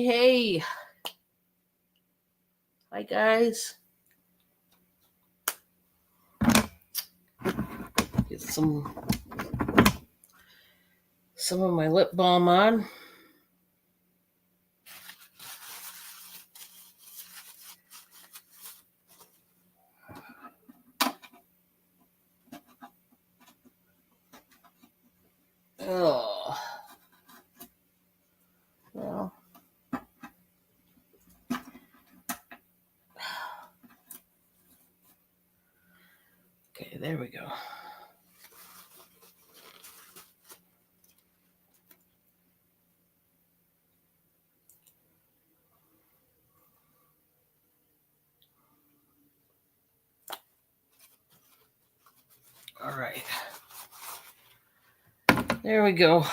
Hey. Hi, guys. Get some of my lip balm on. Oh. Well. Okay, there we go. All right. There we go.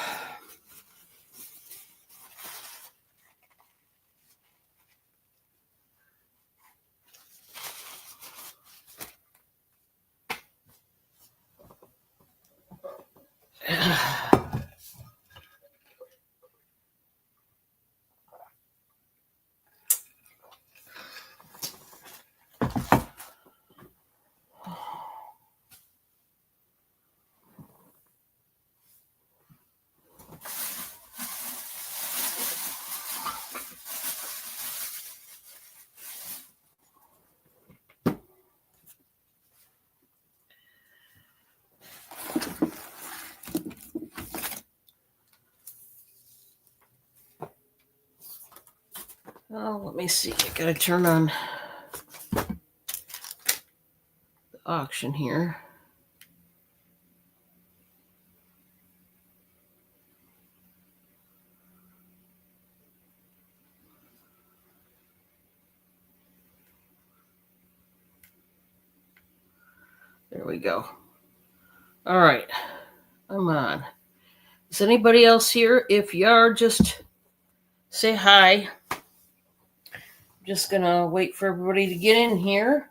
Oh, let me see. I gotta turn on the auction here. There we go. All right. I'm on. Is anybody else here? If you are, just say hi. I'm just gonna wait for everybody to get in here.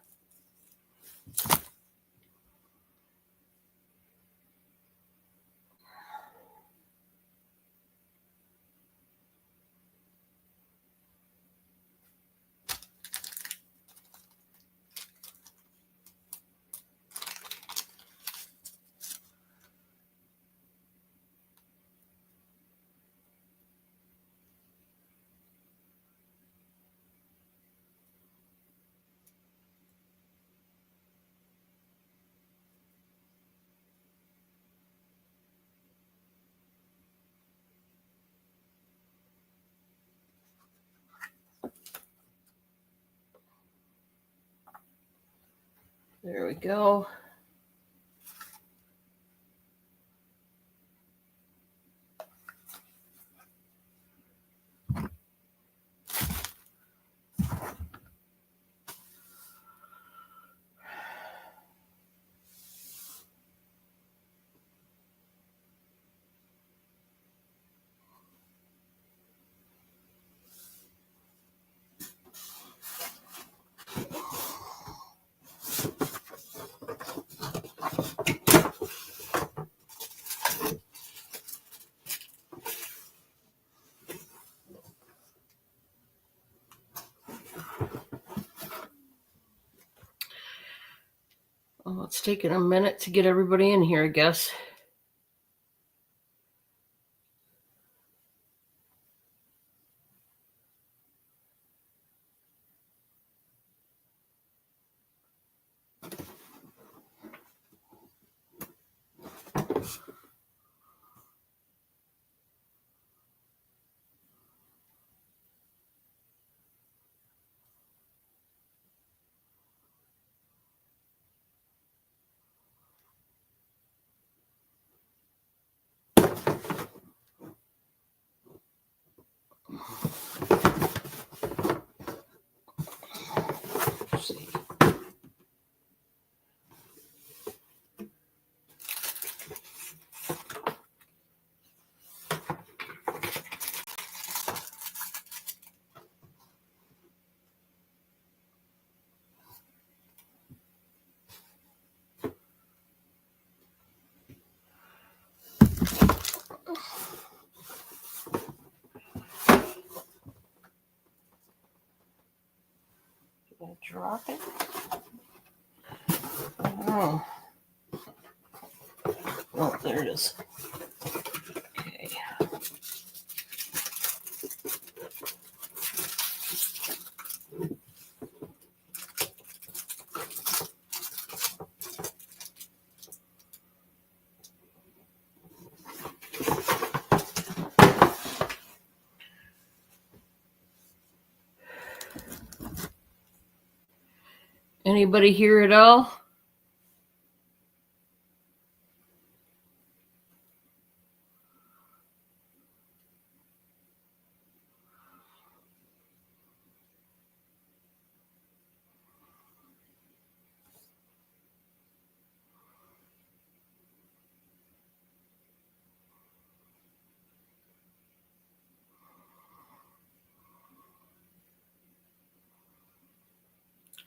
There we go. Well, it's taking a minute to get everybody in here, I guess. Gonna drop it. Oh. Oh, there it is. Okay. Anybody hear it all?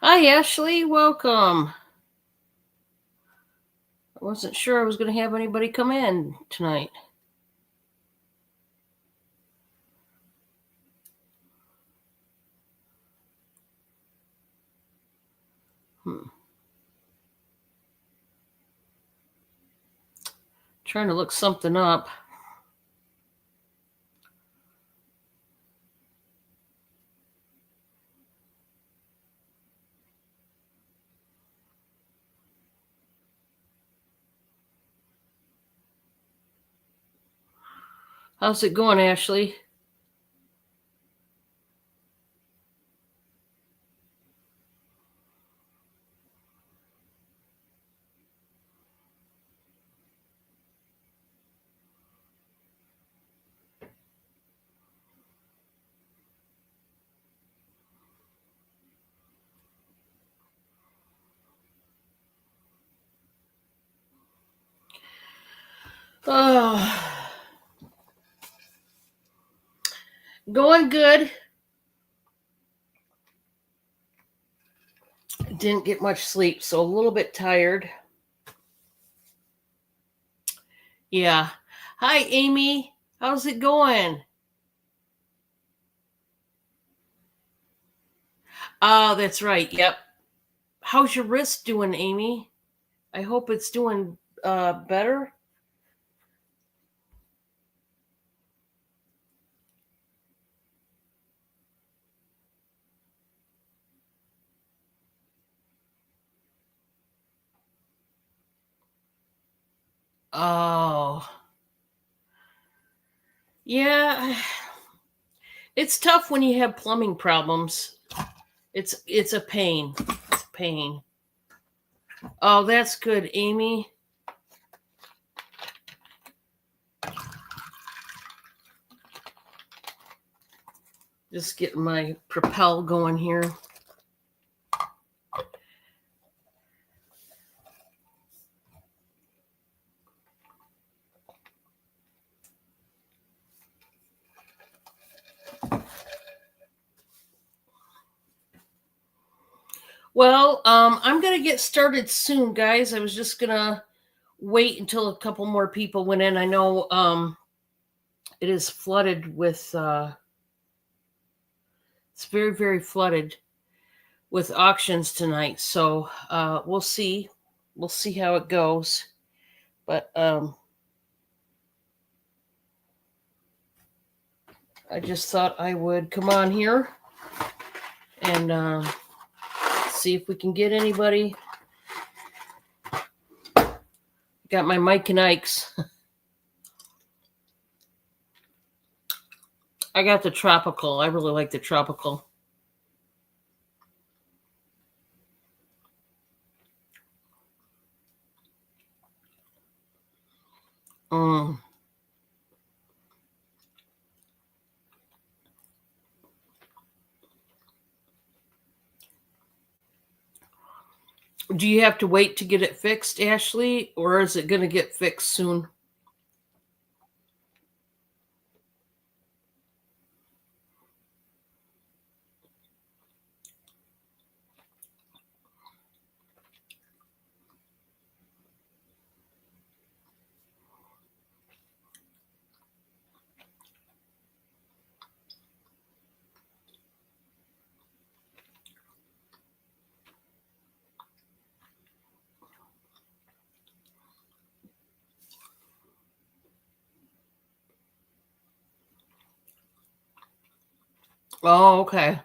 Hi, Ashley. Welcome. I wasn't sure I was going to have anybody come in tonight. Trying to look something up. How's it going, Ashley? Oh, going good. Didn't get much sleep, so a little bit tired. Yeah. Hi, Amy. How's it going? Oh, that's right. Yep. How's your wrist doing, Amy? I hope it's doing better. Oh. Yeah. It's tough when you have plumbing problems. It's a pain. It's a pain. Oh, that's good, Amy. Just getting my Propel going here. Well, I'm gonna get started soon, guys. I was just gonna wait until a couple more people went in. I know it is flooded with it's very, very flooded with auctions tonight. So we'll see. We'll see how it goes. But I just thought I would come on here and see if we can get anybody. Got my Mike and Ike's. I got the tropical. I really like the tropical. Mm. Do you have to wait to get it fixed, Ashley, or is it going to get fixed soon? Oh, okay.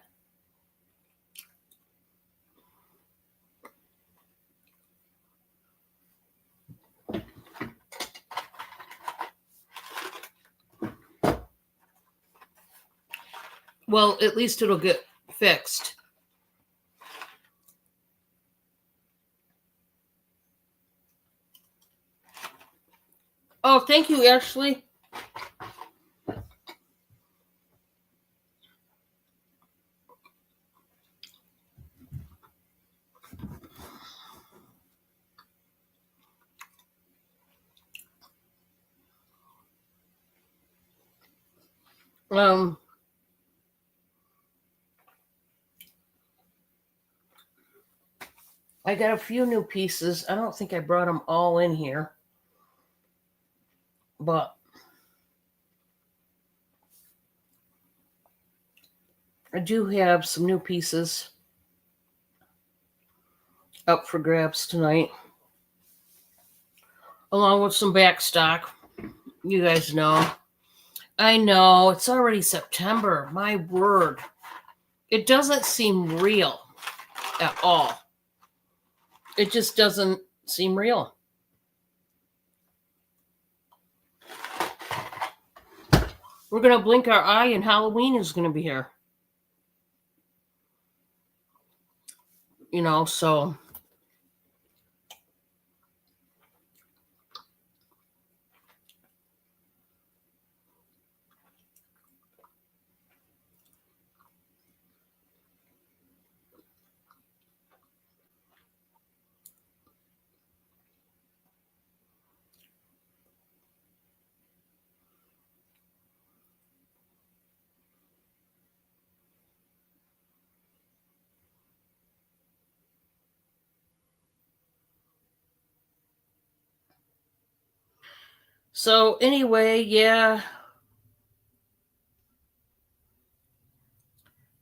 Well, at least it'll get fixed. Oh, thank you, Ashley. Um, I got a few new pieces. I don't think I brought them all in here, but I do have some new pieces up for grabs tonight, along with some back stock. You guys know. I know, it's already September. My word. It doesn't seem real at all. It just doesn't seem real. We're going to blink our eye and Halloween is going to be here. So anyway, yeah.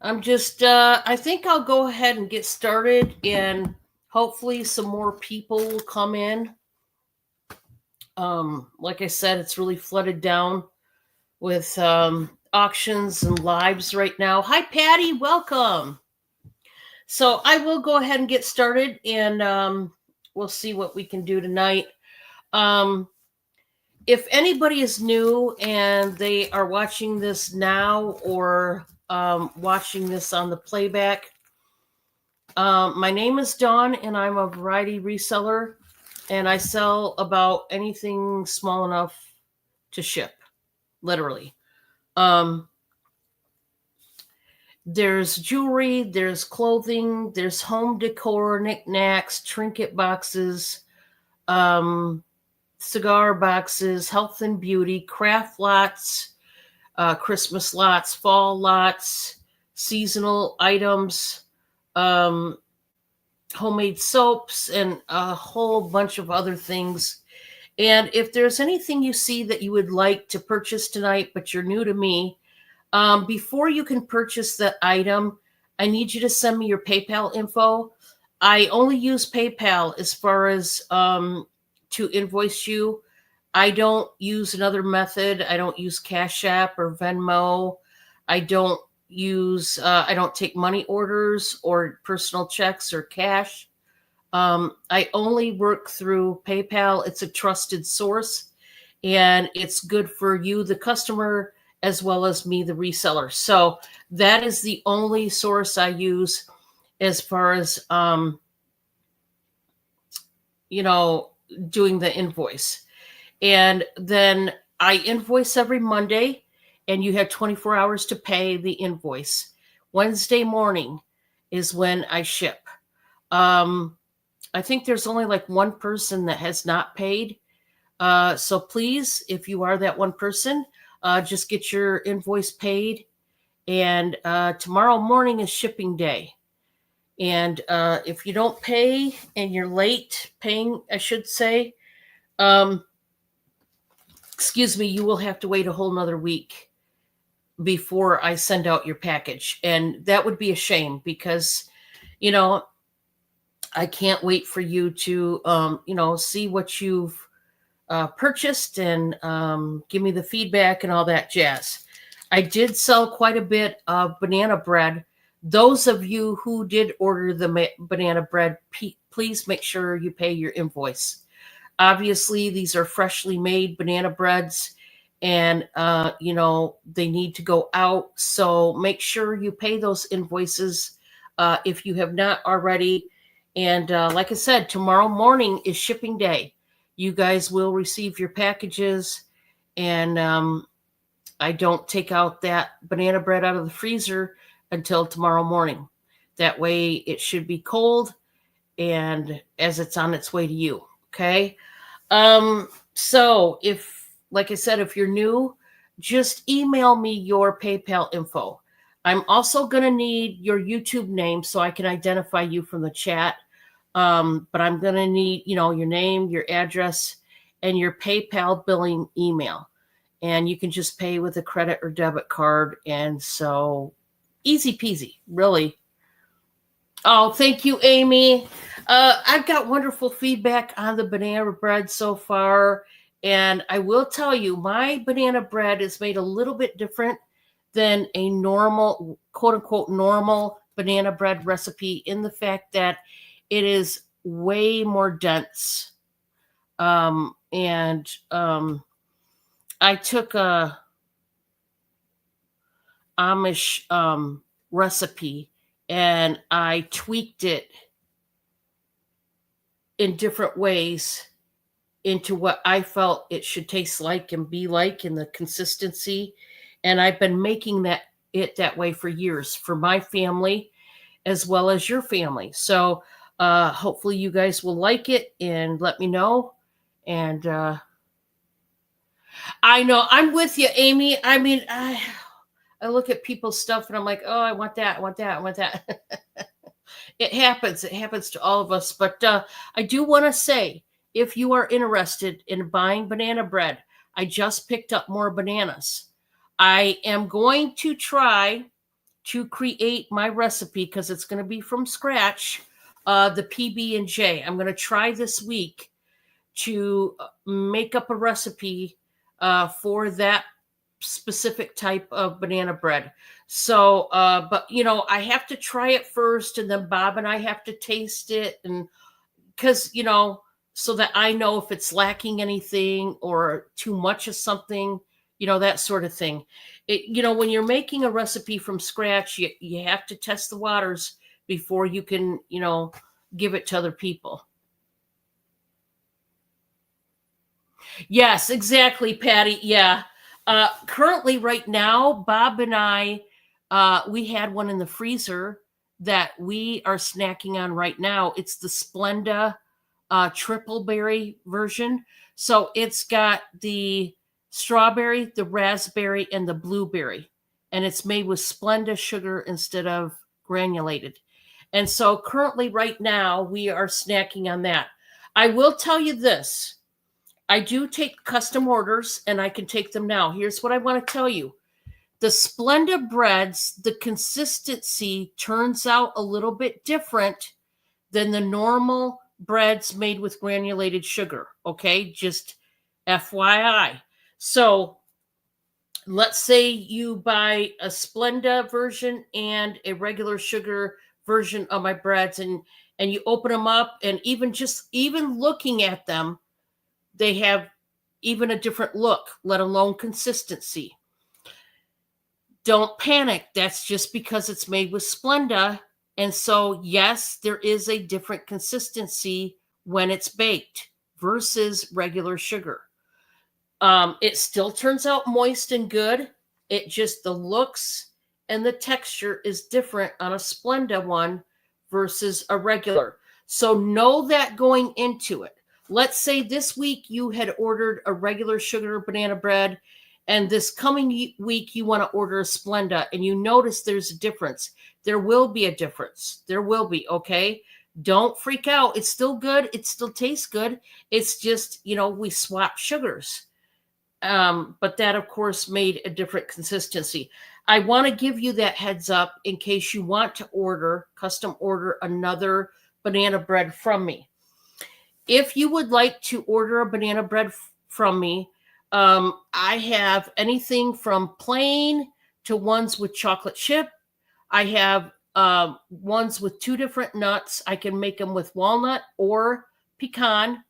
I think I'll go ahead and get started, and hopefully some more people will come in. Like I said, it's really flooded down with auctions and lives right now. Hi, Patty, welcome. So I will go ahead and get started, and we'll see what we can do tonight. If anybody is new and they are watching this now or watching this on the playback, my name is Dawn, and I'm a variety reseller, and I sell about anything small enough to ship, literally. There's jewelry, there's clothing, there's home decor, knickknacks, trinket boxes, cigar boxes, health and beauty, craft lots, Christmas lots, fall lots, seasonal items, homemade soaps, and a whole bunch of other things. And if there's anything you see that you would like to purchase tonight, but you're new to me, before you can purchase that item, I need you to send me your PayPal info. I only use PayPal as far as to invoice you. I don't use another method. I don't use Cash App or Venmo. I don't I don't take money orders or personal checks or cash. I only work through PayPal. It's a trusted source, and it's good for you, the customer, as well as me, the reseller. So that is the only source I use as far as doing the invoice. And then I invoice every Monday, and you have 24 hours to pay the invoice. Wednesday morning is when I ship. I think there's only like one person that has not paid. So please, if you are that one person, just get your invoice paid. And tomorrow morning is shipping day. And if you don't pay and you're late paying, I should say, excuse me, you will have to wait a whole nother week before I send out your package. And that would be a shame because, I can't wait for you to, see what you've purchased and give me the feedback and all that jazz. I did sell quite a bit of banana bread. Those of you who did order the banana bread, please make sure you pay your invoice. Obviously, these are freshly made banana breads, and they need to go out. So make sure you pay those invoices if you have not already. And like I said, tomorrow morning is shipping day. You guys will receive your packages, and I don't take out that banana bread out of the freezer until tomorrow morning. That way, it should be cold, and as it's on its way to you. Okay. So if, like I said, if you're new, just email me your PayPal info. I'm also going to need your YouTube name so I can identify you from the chat. But I'm going to need, your name, your address, and your PayPal billing email. And you can just pay with a credit or debit card. And so easy peasy, really. Oh, thank you, Amy. I've got wonderful feedback on the banana bread so far. And I will tell you, my banana bread is made a little bit different than a normal, quote unquote, normal banana bread recipe in the fact that it is way more dense. And I took a Amish recipe and I tweaked it in different ways into what I felt it should taste like and be like in the consistency. And I've been making it that way for years for my family as well as your family. So hopefully you guys will like it and let me know. And I know I'm with you, Amy. I mean, I look at people's stuff and I'm like, oh, I want that, I want that, I want that. It happens. It happens to all of us. But I do want to say, if you are interested in buying banana bread, I just picked up more bananas. I am going to try to create my recipe because it's going to be from scratch. The PB&J. I'm going to try this week to make up a recipe for that specific type of banana bread. So, but I have to try it first, and then Bob and I have to taste it, and because so that I know if it's lacking anything or too much of something, that sort of thing. When you're making a recipe from scratch, you have to test the waters before you can, give it to other people. Yes, exactly, Patty. Yeah. Currently, right now, Bob and I, we had one in the freezer that we are snacking on right now. It's the Splenda triple berry version. So it's got the strawberry, the raspberry, and the blueberry. And it's made with Splenda sugar instead of granulated. And so currently, right now, we are snacking on that. I will tell you this. I do take custom orders and I can take them now. Here's what I want to tell you. The Splenda breads, the consistency turns out a little bit different than the normal breads made with granulated sugar. Okay, just FYI. So let's say you buy a Splenda version and a regular sugar version of my breads, and you open them up, and even looking at them, they have even a different look, let alone consistency. Don't panic. That's just because it's made with Splenda. And so, yes, there is a different consistency when it's baked versus regular sugar. It still turns out moist and good. It just, the looks and the texture is different on a Splenda one versus a regular. So know that going into it. Let's say this week you had ordered a regular sugar banana bread, and this coming week you want to order a Splenda, and you notice there's a difference. There will be a difference. There will be, okay? Don't freak out. It's still good. It still tastes good. It's just, we swap sugars. But that, of course, made a different consistency. I want to give you that heads up in case you want to custom order another banana bread from me. If you would like to order a banana bread from me, I have anything from plain to ones with chocolate chip. I have ones with 2 different nuts. I can make them with walnut or pecan.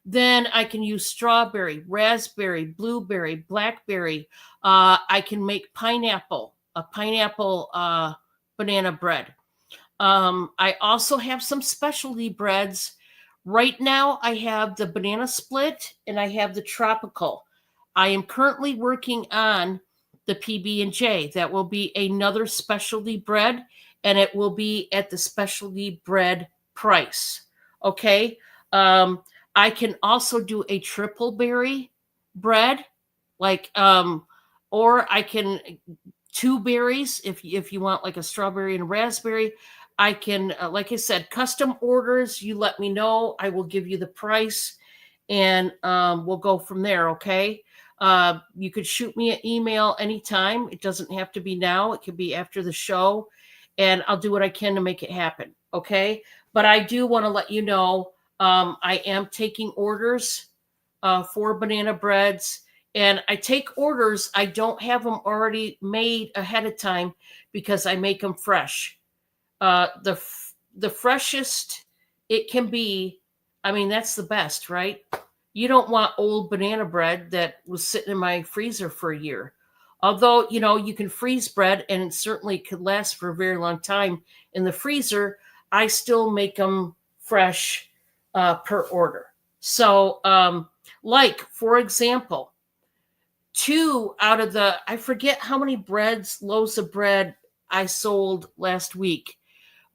Then I can use strawberry, raspberry, blueberry, blackberry. I can make a pineapple banana bread. I also have some specialty breads. Right now, I have the banana split and I have the tropical. I am currently working on the PB&J. That will be another specialty bread, and it will be at the specialty bread price. Okay. I can also do a triple berry bread, like or I can 2 berries if you want like a strawberry and a raspberry. I can, like I said, custom orders. You let me know. I will give you the price, and we'll go from there. Okay. You could shoot me an email anytime. It doesn't have to be now. It could be after the show, and I'll do what I can to make it happen. Okay. But I do want to let you know I am taking orders for banana breads, and I take orders. I don't have them already made ahead of time because I make them fresh. The freshest it can be. I mean, that's the best, right? You don't want old banana bread that was sitting in my freezer for a year. Although, you can freeze bread and it certainly could last for a very long time in the freezer, I still make them fresh per order. So, like, for example, 2 out of I forget how many loaves of bread I sold last week,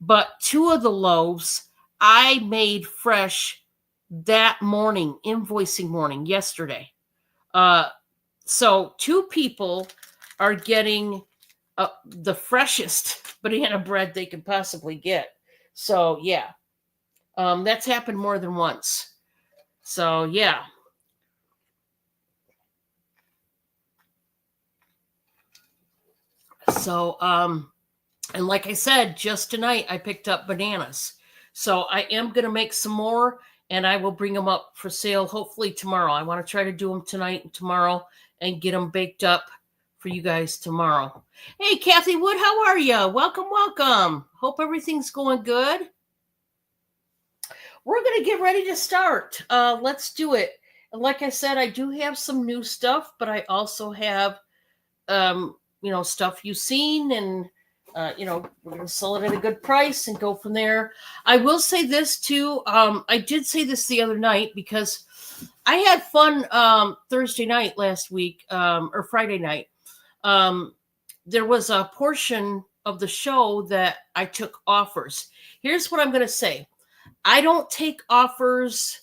but 2 of the loaves I made fresh that morning, invoicing morning, yesterday. So 2 people are getting the freshest banana bread they can possibly get. So yeah, that's happened more than once. So yeah. So and like I said, just tonight I picked up bananas. So I am going to make some more, and I will bring them up for sale hopefully tomorrow. I want to try to do them tonight and tomorrow and get them baked up for you guys tomorrow. Hey, Kathy Wood, how are you? Welcome, welcome. Hope everything's going good. We're going to get ready to start. Let's do it. And like I said, I do have some new stuff, but I also have, stuff you've seen, and we're going to sell it at a good price and go from there. I will say this too. I did say this the other night because I had fun Thursday night last week, or Friday night. There was a portion of the show that I took offers. Here's what I'm going to say. I don't take offers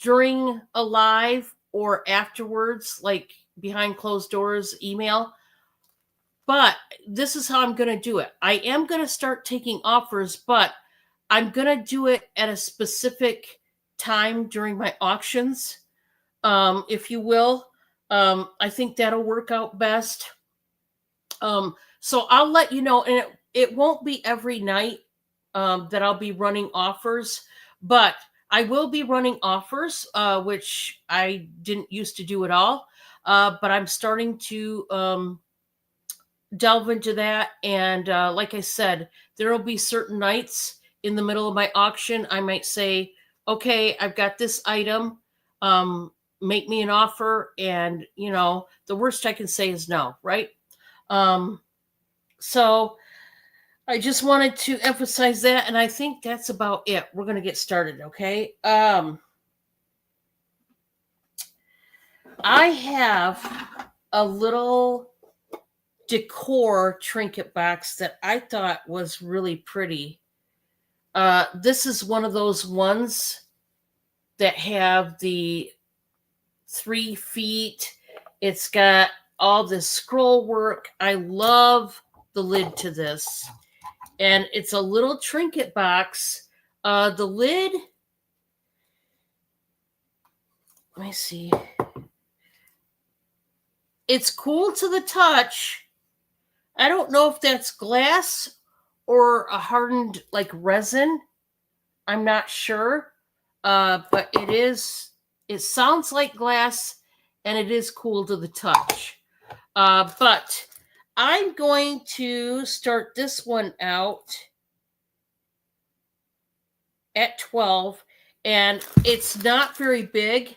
during a live or afterwards, like behind closed doors email. But this is how I'm going to do it. I am going to start taking offers, but I'm going to do it at a specific time during my auctions, if you will. I think that'll work out best. So I'll let you know, and it won't be every night that I'll be running offers, but I will be running offers, which I didn't used to do at all. But I'm starting to delve into that. And like I said, there will be certain nights in the middle of my auction. I might say, okay, I've got this item. Make me an offer. And, the worst I can say is no, right? So I just wanted to emphasize that. And I think that's about it. We're going to get started. Okay. I have a little decor trinket box that I thought was really pretty. This is one of those ones that have the 3 feet. It's got all this scroll work. I love the lid to this. And it's a little trinket box. The lid, let me see. It's cool to the touch. I don't know if that's glass or a hardened like resin. I'm not sure. But it sounds like glass, and it is cool to the touch. But I'm going to start this one out at 12, and it's not very big,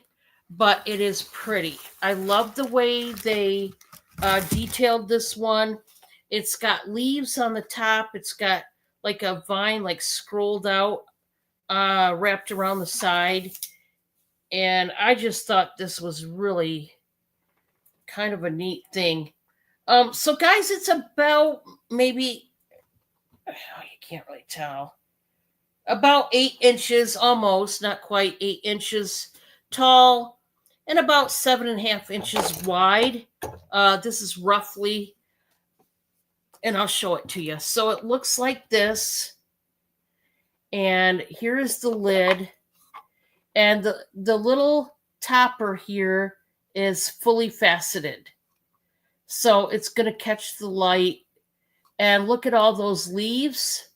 but it is pretty. I love the way they detailed this one. It's got leaves on the top. It's got like a vine like scrolled out, wrapped around the side. And I just thought this was really kind of a neat thing. So guys, it's about maybe, oh, you can't really tell, about 8 inches, almost, not quite 8 inches tall, and about 7.5 inches wide. This is roughly, and I'll show it to you. So it looks like this, and here is the lid, and the little topper here is fully faceted. So it's going to catch the light. And look at all those leaves.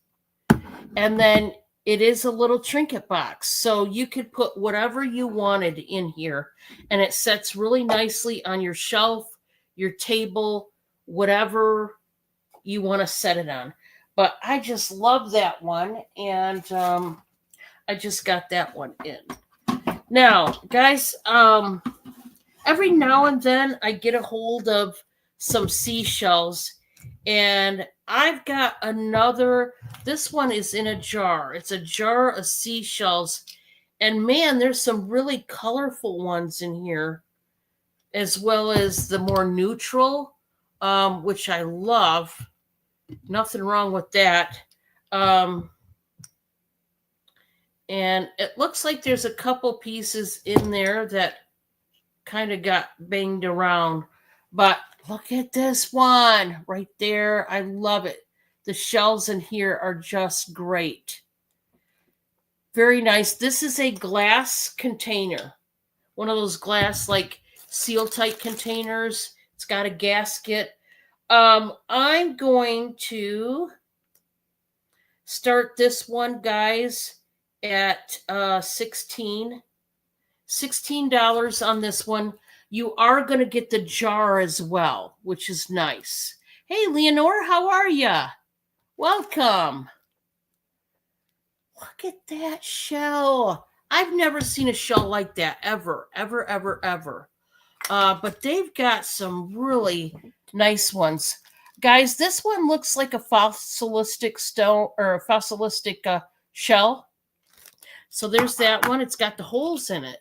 And then it is a little trinket box. So you could put whatever you wanted in here. And it sets really nicely on your shelf, your table, whatever you want to set it on. But I just love that one. And I just got that one in. Now, guys, every now and then I get a hold of some seashells, and I've got another. This one is in a jar. It's a jar of seashells, and man, there's some really colorful ones in here, as well as the more neutral, which I love. Nothing wrong with that. And it looks like there's a couple pieces in there that kind of got banged around. But look at this one right there. I love it. The shells in here are just great. Very nice. This is a glass container. One of those glass like seal tight containers. It's got a gasket. I'm going to start this one, guys, at $16 on this one. You are going to get the jar as well, which is nice. Hey, Leonore, how are you? Welcome. Look at that shell. I've never seen a shell like that ever. But they've got some really nice ones. Guys, this one looks like a fossilistic stone or a fossilistic shell. So there's that one. It's got the holes in it.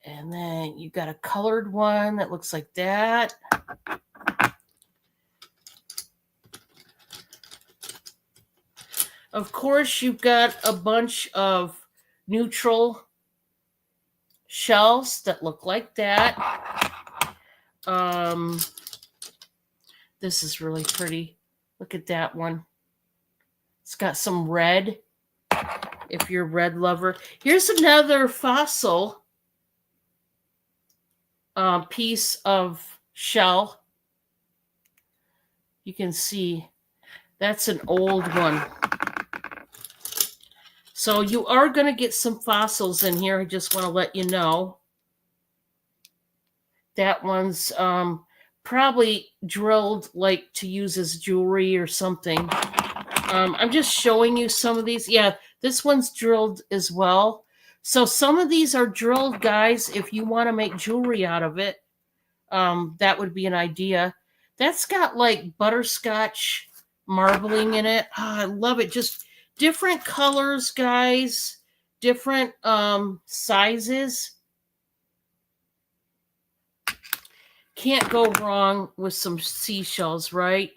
And then you got a colored one that looks like that. Of course, you've got a bunch of neutral shells that look like that. This is really pretty. Look at that one. It's got some red, if you're a red lover. Here's another fossil piece of shell. You can see that's an old one. So you are going to get some fossils in here. I just want to let you know. That one's probably drilled like to use as jewelry or something. I'm just showing you some of these. Yeah, this one's drilled as well. So some of these are drilled, guys. If you want to make jewelry out of it, that would be an idea. That's got like butterscotch marbling in it. Oh, I love it. Just different colors, guys. Different sizes. Can't go wrong with some seashells, right?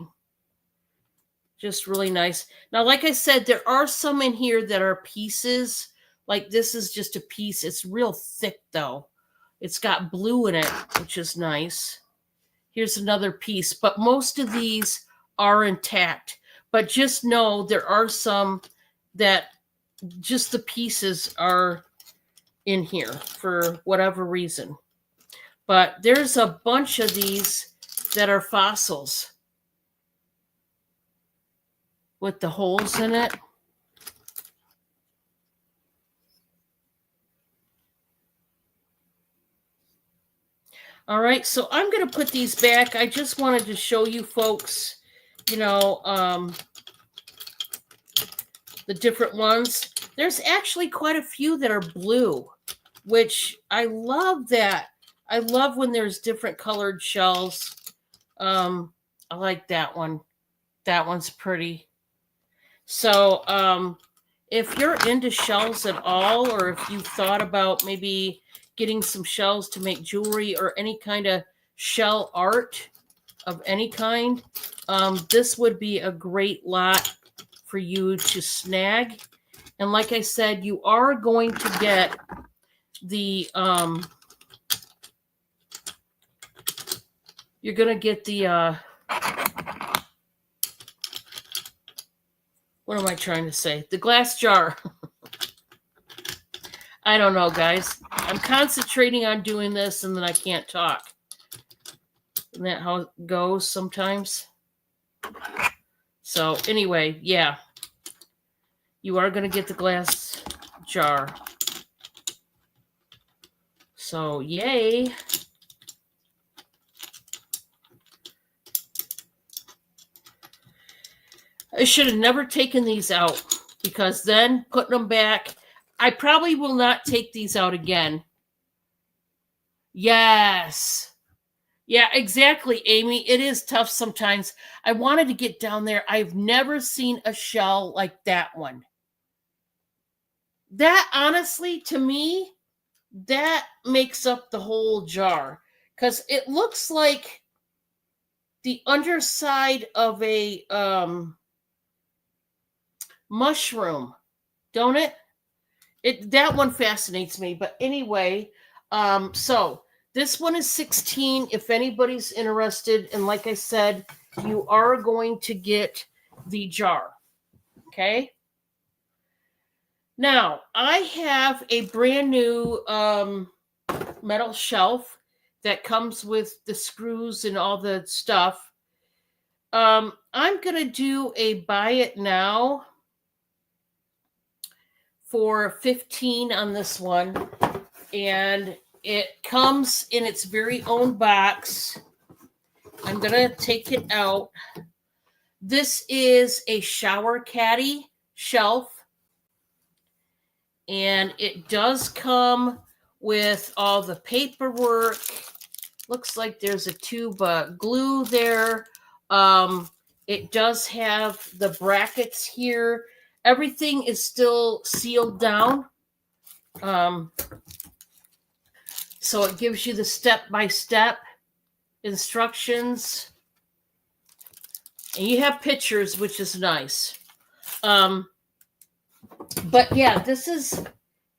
Just really nice. Now, like I said, there are some in here that are pieces. Like this is just a piece. It's real thick, though. It's got blue in it, which is nice. Here's another piece. But most of these are intact. But just know there are some that just the pieces are in here for whatever reason. But there's a bunch of these that are fossils with the holes in it. All right, so I'm going to put these back. I just wanted to show you folks, the different ones. There's actually quite a few that are blue, which I love that. I love when there's different colored shells. I like that one. That one's pretty. So if you're into shells at all, or if you thought about maybe getting some shells to make jewelry or any kind of shell art of any kind, this would be a great lot for you to snag. And like I said, you are going to get the you're going to get the what am I trying to say? The glass jar. I don't know, guys. I'm concentrating on doing this and then I can't talk. Isn't that how it goes sometimes? So anyway, yeah. You are going to get the glass jar. So yay. I should have never taken these out because then putting them back, I probably will not take these out again. Yes. Yeah, exactly, Amy. It is tough sometimes. I wanted to get down there. I've never seen a shell like that one. That, honestly, to me, that makes up the whole jar because it looks like the underside of a mushroom, don't it? That one fascinates me. But anyway, so this one is 16 if anybody's interested, and like I said, you are going to get the jar. Okay? Now, I have a brand new metal shelf that comes with the screws and all the stuff. I'm going to do a buy it now for 15 on this one, and it comes in its very own box. I'm going to take it out. This is a shower caddy shelf, and it does come with all the paperwork. Looks like there's a tube of glue there. It does have the brackets here. Everything is still sealed down. So it gives you the step-by-step instructions. And you have pictures, which is nice. But yeah, this is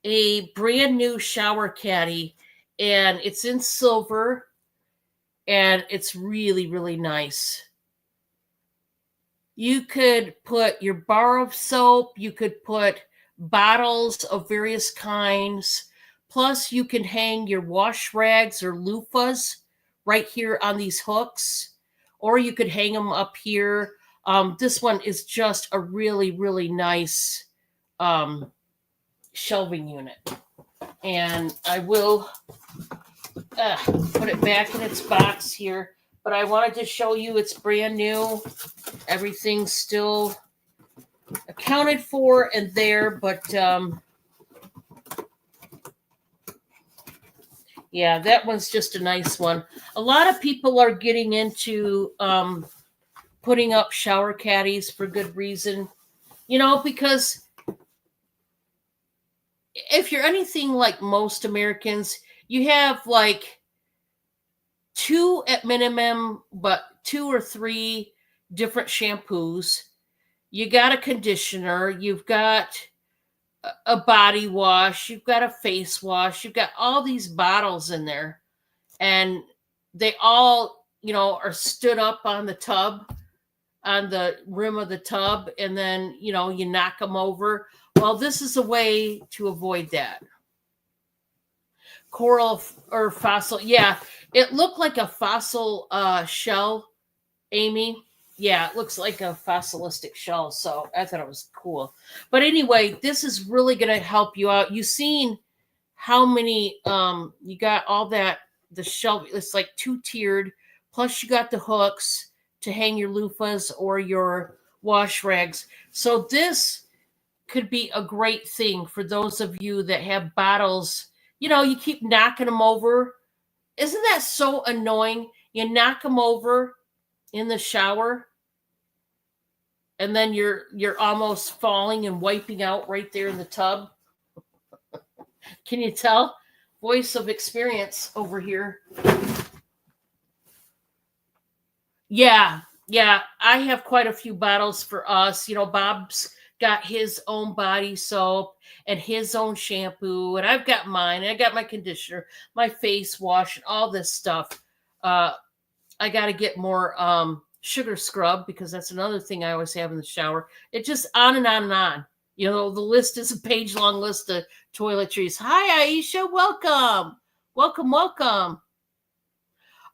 a brand new shower caddy, and it's in silver, and it's really, really nice. You could put your bar of soap, you could put bottles of various kinds, plus you can hang your wash rags or loofahs right here on these hooks, or you could hang them up here. This one is just a really, really nice shelving unit. And I will put it back in its box here. But I wanted to show you it's brand new. Everything's still accounted for and there. But yeah, that one's just a nice one. A lot of people are getting into putting up shower caddies for good reason. Because if you're anything like most Americans, you have like 2 at minimum, but 2 or 3 different shampoos. You got a conditioner. You've got a body wash. You've got a face wash. You've got all these bottles in there. And they all, are stood up on the tub, on the rim of the tub. And then, you knock them over. Well, this is a way to avoid that. Coral or fossil. Yeah, it looked like a fossil shell, Amy. Yeah, it looks like a fossilistic shell. So I thought it was cool. But anyway, this is really going to help you out. You've seen how many, you got all that the shelf. It's like two-tiered. Plus, you got the hooks to hang your loofahs or your wash rags. So this could be a great thing for those of you that have bottles. You keep knocking them over. Isn't that so annoying? You knock them over in the shower, and then you're almost falling and wiping out right there in the tub. Can you tell? Voice of experience over here. Yeah, yeah. I have quite a few bottles for us. Bob's got his own body soap and his own shampoo, and I've got mine. And I got my conditioner, my face wash, and all this stuff. I got to get more sugar scrub because that's another thing I always have in the shower. It just on and on and on. The list is a page-long list of toiletries. Hi, Aisha. Welcome. Welcome, welcome.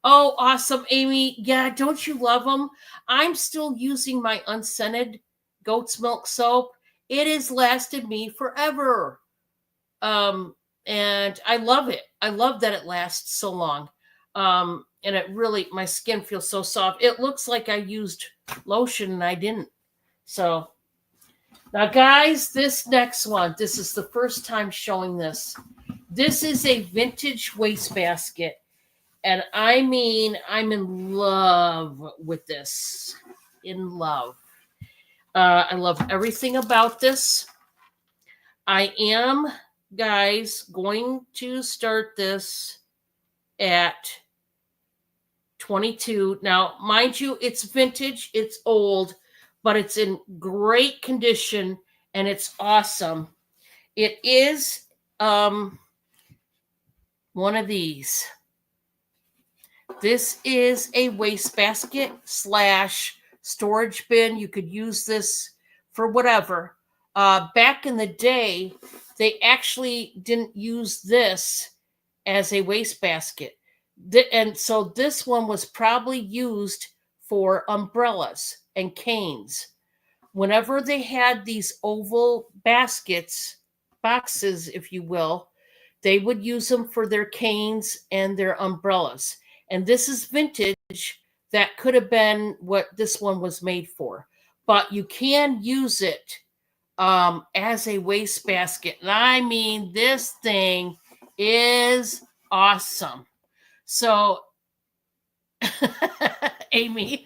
Oh, awesome, Amy. Yeah, don't you love them? I'm still using my unscented goat's milk soap. It has lasted me forever. And I love it. I love that it lasts so long. And it really, my skin feels so soft. It looks like I used lotion and I didn't. So now, guys, this next one, this is the first time showing this. This is a vintage wastebasket. And I mean, I'm in love with this. In love. I love everything about this. I am, guys, going to start this at 22. Now, mind you, it's vintage, it's old, but it's in great condition and it's awesome. It is one of these. This is a wastebasket / storage bin. You could use this for whatever. Back in the day, they actually didn't use this as a wastebasket. And so this one was probably used for umbrellas and canes. Whenever they had these oval boxes, if you will, they would use them for their canes and their umbrellas. And this is vintage. That could have been what this one was made for. But you can use it as a wastebasket. And I mean, this thing is awesome. So, Amy,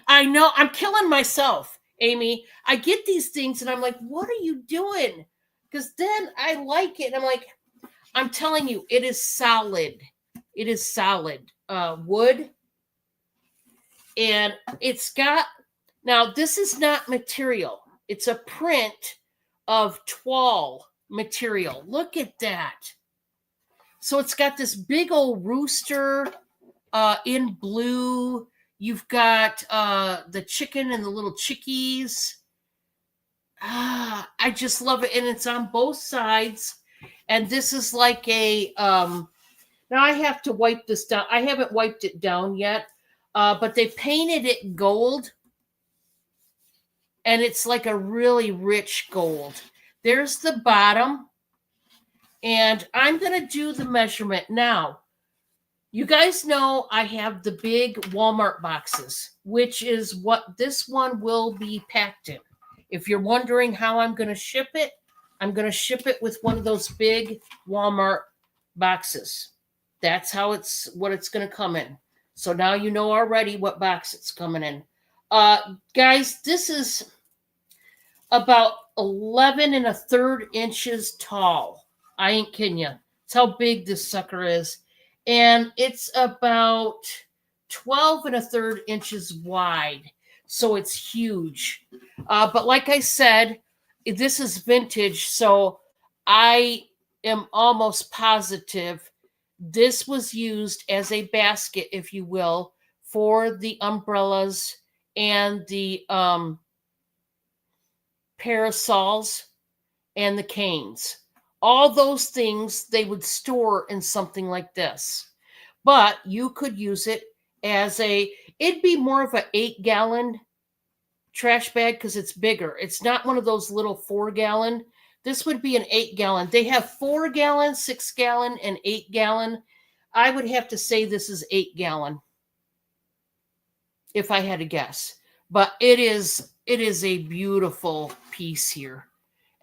I know I'm killing myself, Amy. I get these things and I'm like, what are you doing? Because then I like it. And I'm like, I'm telling you, it is solid. It is solid wood. And it's got, now this is not material. It's a print of toile material. Look at that. So it's got this big old rooster in blue. You've got the chicken and the little chickies. I just love it. And it's on both sides. And this is like a, now I have to wipe this down. I haven't wiped it down yet, but they painted it gold. And it's like a really rich gold. There's the bottom. And I'm going to do the measurement now. You guys know I have the big Walmart boxes, which is what this one will be packed in. If you're wondering how I'm going to ship it, I'm going to ship it with one of those big Walmart boxes. That's how what it's going to come in. So now you know already what box it's coming in. Guys, this is about 11 1/3 inches tall. I ain't kidding you. That's how big this sucker is. And it's about 12 1/3 inches wide. So it's huge. But like I said, this is vintage. So I am almost positive this was used as a basket, if you will, for the umbrellas and the parasols and the canes. All those things they would store in something like this. But you could use it as it'd be more of an 8-gallon trash bag because it's bigger. It's not one of those little 4-gallon. This would be an 8-gallon. They have 4-gallon, 6-gallon, and 8-gallon. I would have to say this is 8 gallon if I had to guess. But it is a beautiful piece here.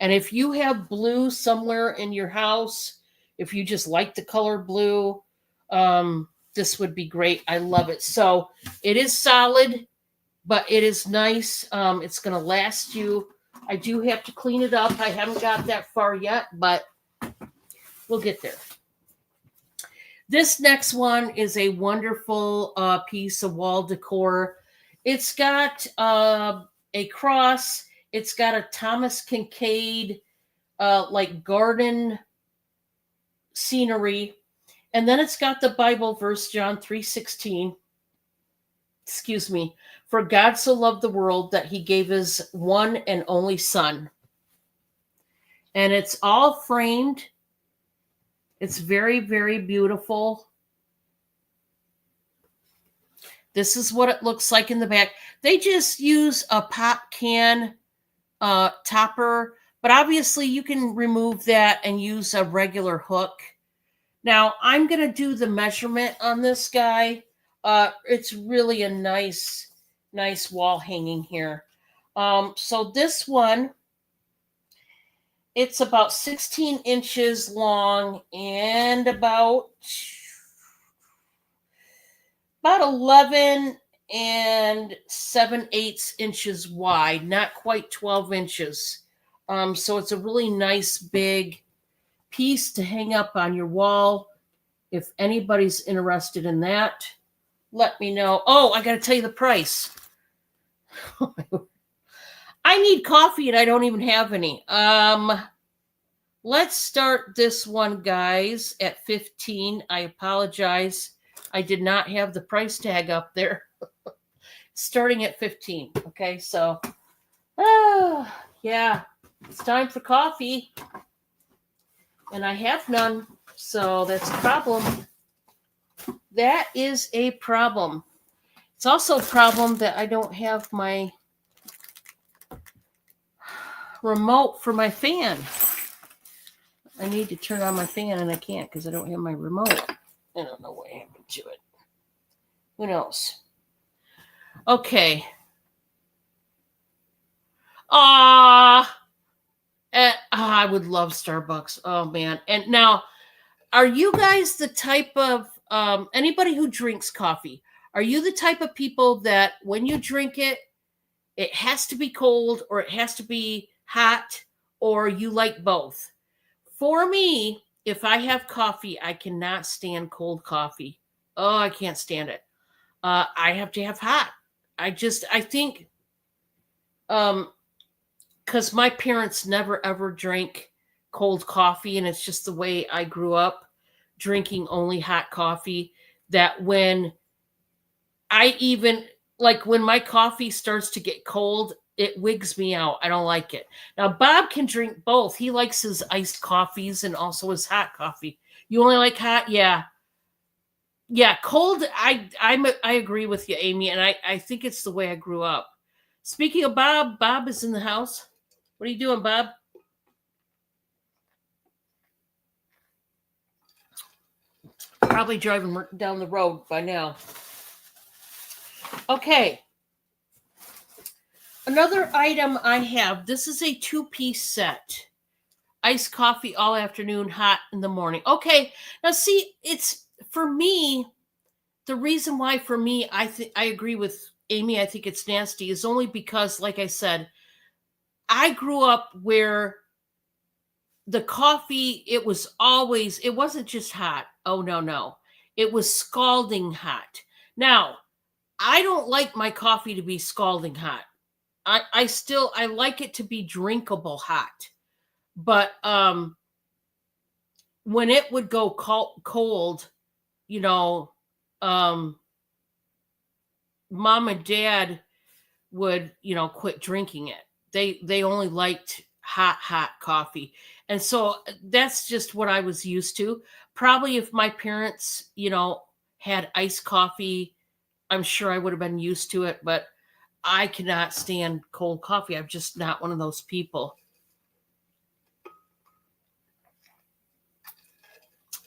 And if you have blue somewhere in your house, if you just like the color blue, this would be great. I love it. So it is solid, but it is nice. It's going to last you. I do have to clean it up. I haven't got that far yet, but we'll get there. This next one is a wonderful piece of wall decor. It's got a cross. It's got a Thomas Kincaid like garden scenery, and then it's got the Bible verse John 3:16. Excuse me. For God so loved the world that he gave his one and only son. And it's all framed. It's very, very beautiful. This is what it looks like in the back. They just use a pop can topper, but obviously you can remove that and use a regular hook. Now I'm going to do the measurement on this guy. It's really a nice wall hanging here. So this one, it's about 16 inches long and about 11 and 7/8 inches wide, not quite 12 inches. So it's a really nice big piece to hang up on your wall. If anybody's interested in that, let me know. Oh, I got to tell you the price. I need coffee and I don't even have any. Let's start this one, guys, at 15. I apologize. I did not have the price tag up there. Starting at 15. Okay, so yeah, it's time for coffee. And I have none, so that's a problem. That is a problem. It's also a problem that I don't have my remote for my fan. I need to turn on my fan and I can't because I don't have my remote. I don't know what happened to it. Who knows? Okay. I would love Starbucks. Oh man. And now, are you guys the type of anybody who drinks coffee? Are you the type of people that when you drink it, it has to be cold or it has to be hot, or you like both? For me, if I have coffee, I cannot stand cold coffee. Oh, I can't stand it. I have to have hot. I think because my parents never ever drank cold coffee, and it's just the way I grew up drinking only hot coffee, that when I even like when my coffee starts to get cold, it wigs me out. I don't like it. Now Bob can drink both. He likes his iced coffees and also his hot coffee. You only like hot? Yeah. Yeah, cold. I agree with you, Amy, and I think it's the way I grew up. Speaking of Bob, Bob is in the house. What are you doing, Bob? Probably driving down the road by now. Okay. Another item I have. This is a 2-piece set. Iced coffee all afternoon, hot in the morning. Okay. Now see, it's for me, the reason why for me I agree with Amy, I think it's nasty, is only because, like I said, I grew up where the coffee, it wasn't just hot. Oh, no. It was scalding hot. Now, I don't like my coffee to be scalding hot. I like it to be drinkable hot. But when it would go cold, mom and dad would, quit drinking it. They only liked hot coffee. And so that's just what I was used to. Probably if my parents, had iced coffee, I'm sure I would have been used to it, but I cannot stand cold coffee. I'm just not one of those people.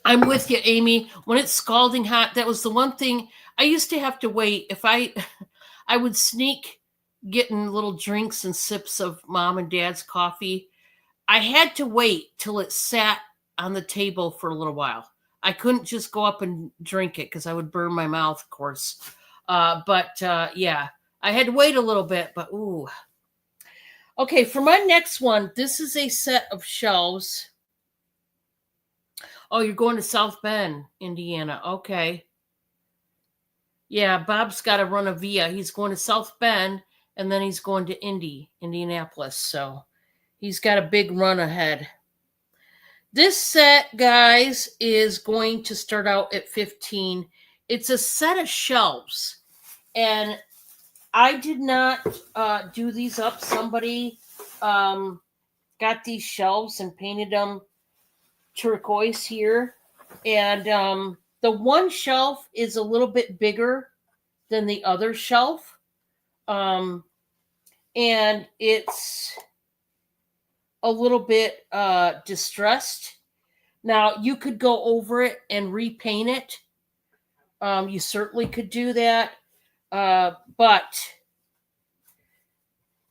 I'm with you, Amy. When it's scalding hot, that was the one thing I used to have to wait. If I would sneak getting little drinks and sips of mom and dad's coffee. I had to wait till it sat on the table for a little while. I couldn't just go up and drink it because I would burn my mouth, of course. But yeah, I had to wait a little bit. But ooh, okay. For my next one, this is a set of shelves. Oh, you're going to South Bend, Indiana. Okay. Yeah, Bob's got to run a via. He's going to South Bend and then he's going to Indianapolis. So he's got a big run ahead. This set, guys, is going to start out at 15. It's a set of shelves. And I did not do these up. Somebody got these shelves and painted them turquoise here. And the one shelf is a little bit bigger than the other shelf. And it's a little bit distressed. Now, you could go over it and repaint it. You certainly could do that. But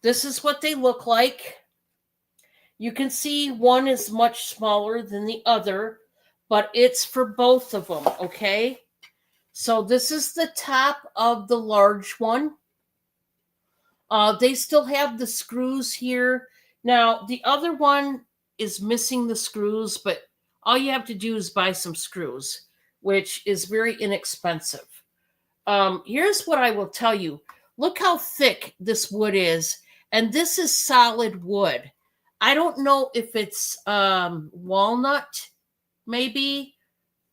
this is what they look like. You can see one is much smaller than the other, but it's for both of them, okay? So this is the top of the large one. They still have the screws here. Now, the other one is missing the screws, but all you have to do is buy some screws, which is very inexpensive. Here's what I will tell you. Look how thick this wood is, and this is solid wood. I don't know if it's walnut, maybe,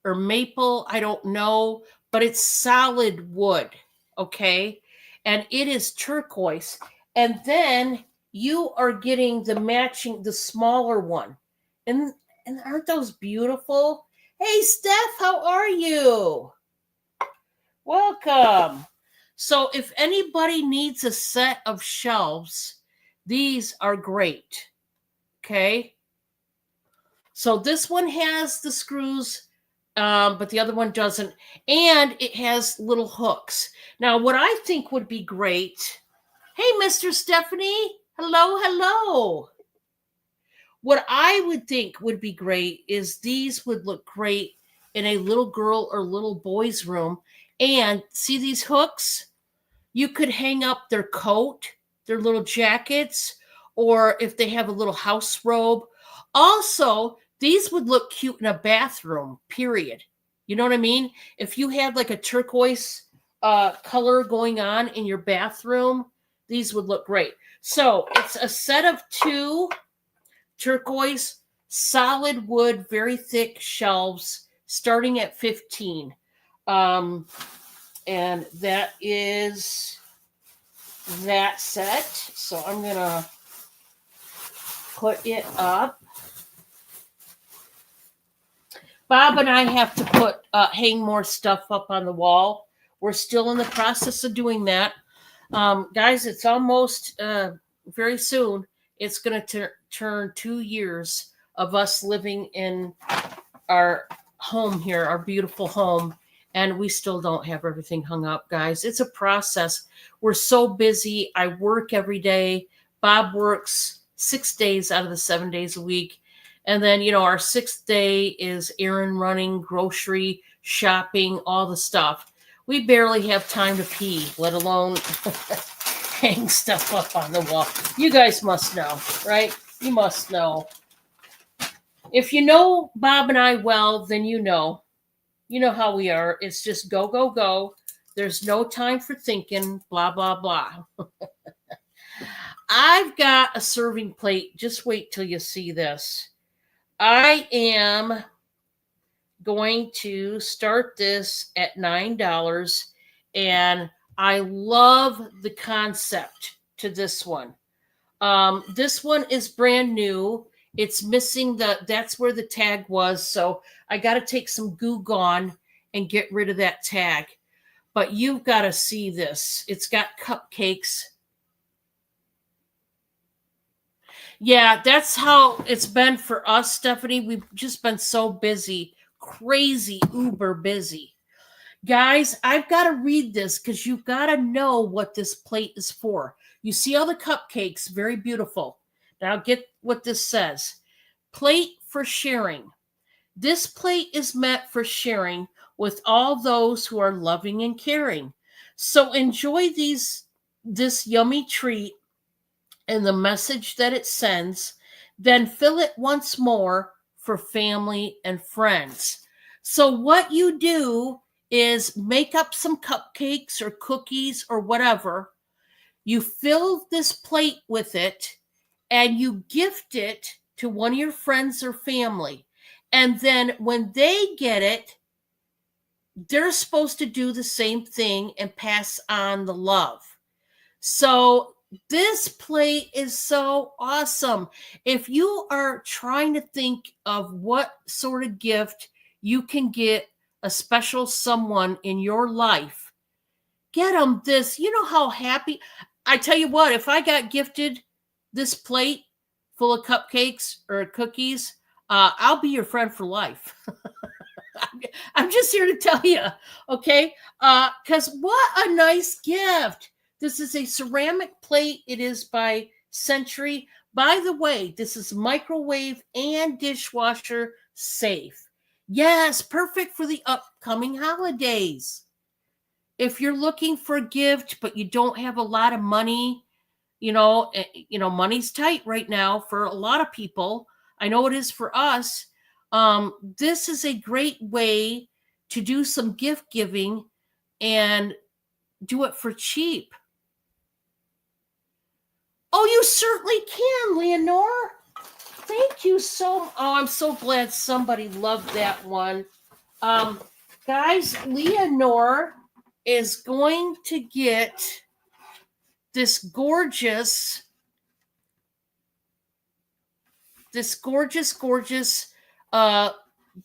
or maple. I don't know, but it's solid wood, okay? And it is turquoise. And then you are getting the matching, the smaller one. And aren't those beautiful? Hey, Steph, how are you? Welcome. So if anybody needs a set of shelves, these are great. Okay. So this one has the screws, but the other one doesn't. And it has little hooks. Now, what I think would be great. Hey, Mr. Stephanie. Hello, hello. What I would think would be great is these would look great in a little girl or little boy's room. And see these hooks? You could hang up their coat, their little jackets, or if they have a little house robe. Also, these would look cute in a bathroom, period. You know what I mean? If you had like a turquoise color going on in your bathroom, these would look great. So it's a set of 2 turquoise, solid wood, very thick shelves starting at 15. And that is that set. So I'm going to put it up. Bob and I have to hang more stuff up on the wall. We're still in the process of doing that. Guys, it's almost very soon. It's going to turn 2 years of us living in our home here, our beautiful home. And we still don't have everything hung up, guys. It's a process. We're so busy. I work every day. Bob works 6 days out of the 7 days a week. And then, our 6th day is errand running, grocery shopping, all the stuff. We barely have time to pee, let alone hang stuff up on the wall. You guys must know, right? You must know. If you know Bob and I well, then you know. You know how we are. It's just go, go, go. There's no time for thinking, blah, blah, blah. I've got a serving plate. Just wait till you see this. I am going to start this at $9, and I love the concept to this one. This one is brand new. It's missing that's where the tag was. So I got to take some Goo Gone and get rid of that tag. But you've got to see this. It's got cupcakes. Yeah, that's how it's been for us, Stephanie. We've just been so busy crazy uber busy. Guys, I've got to read this because you've got to know what this plate is for. You see all the cupcakes, very beautiful. Now get what this says. Plate for sharing. This plate is meant for sharing with all those who are loving and caring. So enjoy this yummy treat and the message that it sends, then fill it once more for family and friends. So what you do is make up some cupcakes or cookies or whatever. You fill this plate with it and you gift it to one of your friends or family. And then when they get it, they're supposed to do the same thing and pass on the love. So this plate is so awesome. If you are trying to think of what sort of gift you can get a special someone in your life, get them this. You know how happy. I tell you what, if I got gifted this plate full of cupcakes or cookies, I'll be your friend for life. I'm just here to tell you, okay? Because what a nice gift. This is a ceramic plate. It is by Century. By the way, this is microwave and dishwasher safe. Yes, perfect for the upcoming holidays. If you're looking for a gift, but you don't have a lot of money, money's tight right now for a lot of people. I know it is for us. This is a great way to do some gift giving and do it for cheap. Oh, you certainly can, Leonore. Thank you so much. Oh, I'm so glad somebody loved that one. Guys, Leonore is going to get this gorgeous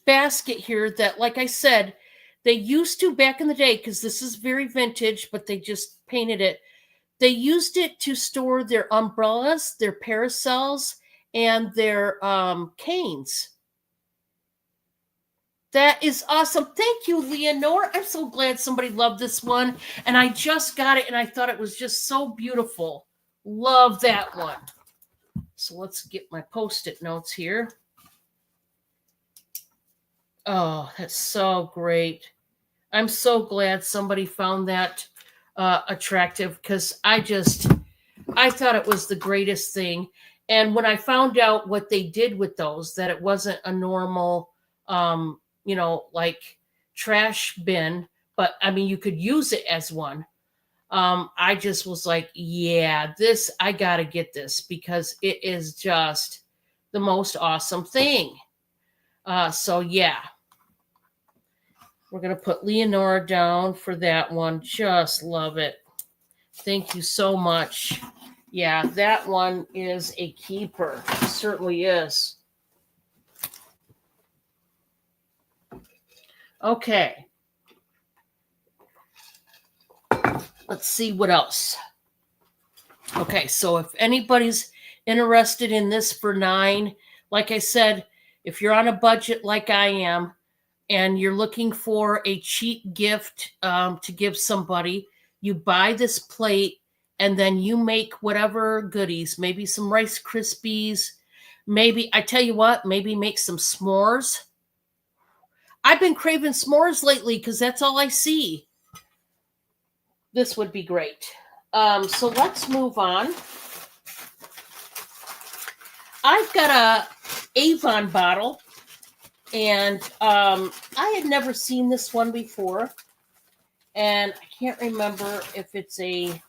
basket here that, like I said, they used to back in the day, because this is very vintage, but they just painted it. They used it to store their umbrellas, their parasols, and their canes. That is awesome. Thank you, Leonore. I'm so glad somebody loved this one. And I just got it, and I thought it was just so beautiful. Love that one. So let's get my Post-it notes here. Oh, that's so great. I'm so glad somebody found that attractive, because I thought it was the greatest thing. And when I found out what they did with those, that it wasn't a normal, like trash bin, but I mean, you could use it as one. I just was like, yeah, I got to get this, because it is just the most awesome thing. So yeah, we're going to put Leonora down for that one. Just love it. Thank you so much. Yeah, that one is a keeper. It certainly is. Okay. Let's see what else. Okay, so if anybody's interested in this for $9, like I said, if you're on a budget like I am, and you're looking for a cheap gift to give somebody, you buy this plate, and then you make whatever goodies, maybe some Rice Krispies, maybe, I tell you what, maybe make some s'mores. I've been craving s'mores lately because that's all I see. This would be great. So let's move on. I've got a Avon bottle, and I had never seen this one before, and I can't remember if it's a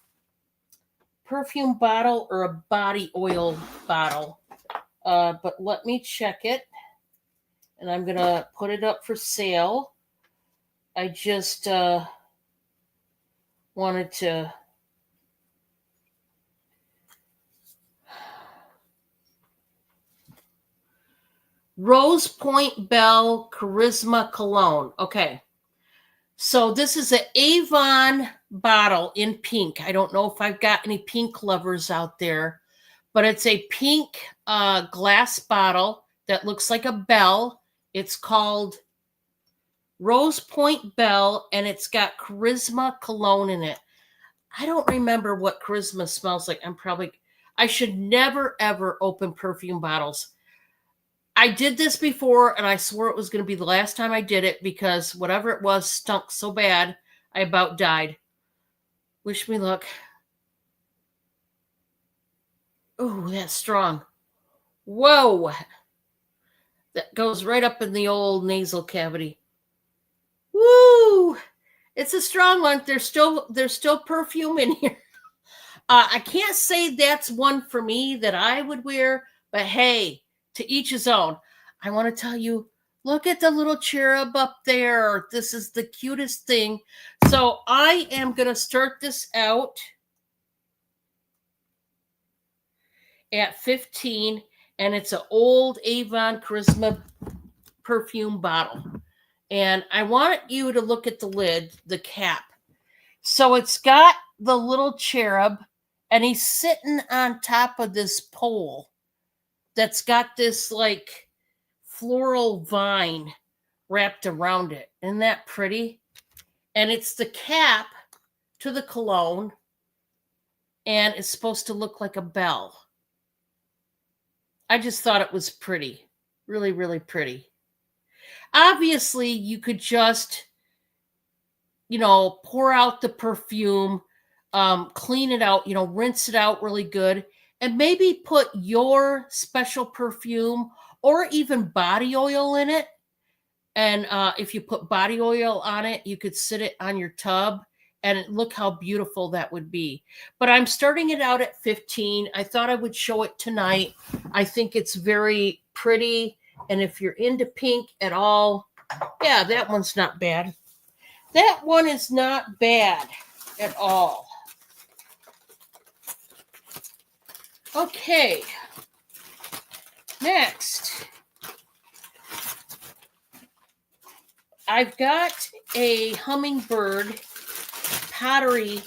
perfume bottle or a body oil bottle, but let me check it, and I'm gonna put it up for sale. I just wanted to Rose Point Belle Charisma Cologne. Okay. So this is an Avon bottle in pink. I don't know if I've got any pink lovers out there, but it's a pink glass bottle that looks like a bell. It's called Rose Point Belle, and it's got Charisma cologne in it. I don't remember what Charisma smells like. I should never ever open perfume bottles. I did this before and I swore it was going to be the last time I did it because whatever it was stunk so bad, I about died. Wish me luck. Oh, that's strong. Whoa. That goes right up in the old nasal cavity. Woo! It's a strong one. There's still perfume in here. I can't say that's one for me that I would wear, but hey, to each his own. I want to tell you, look at the little cherub up there. This is the cutest thing. So I am going to start this out at 15, and it's an old Avon Charisma perfume bottle. And I want you to look at the lid, the cap. So it's got the little cherub, and he's sitting on top of this pole that's got this like floral vine wrapped around it. Isn't that pretty? And it's the cap to the cologne, and it's supposed to look like a bell. I just thought it was pretty. Really, really pretty. Obviously, you could just, pour out the perfume, clean it out, rinse it out really good, and maybe put your special perfume or even body oil in it. And if you put body oil on it, you could sit it on your tub and look how beautiful that would be. But I'm starting it out at 15. I thought I would show it tonight. I think it's very pretty. And if you're into pink at all, yeah, that one's not bad. That one is not bad at all. Okay. Next, I've got a hummingbird pottery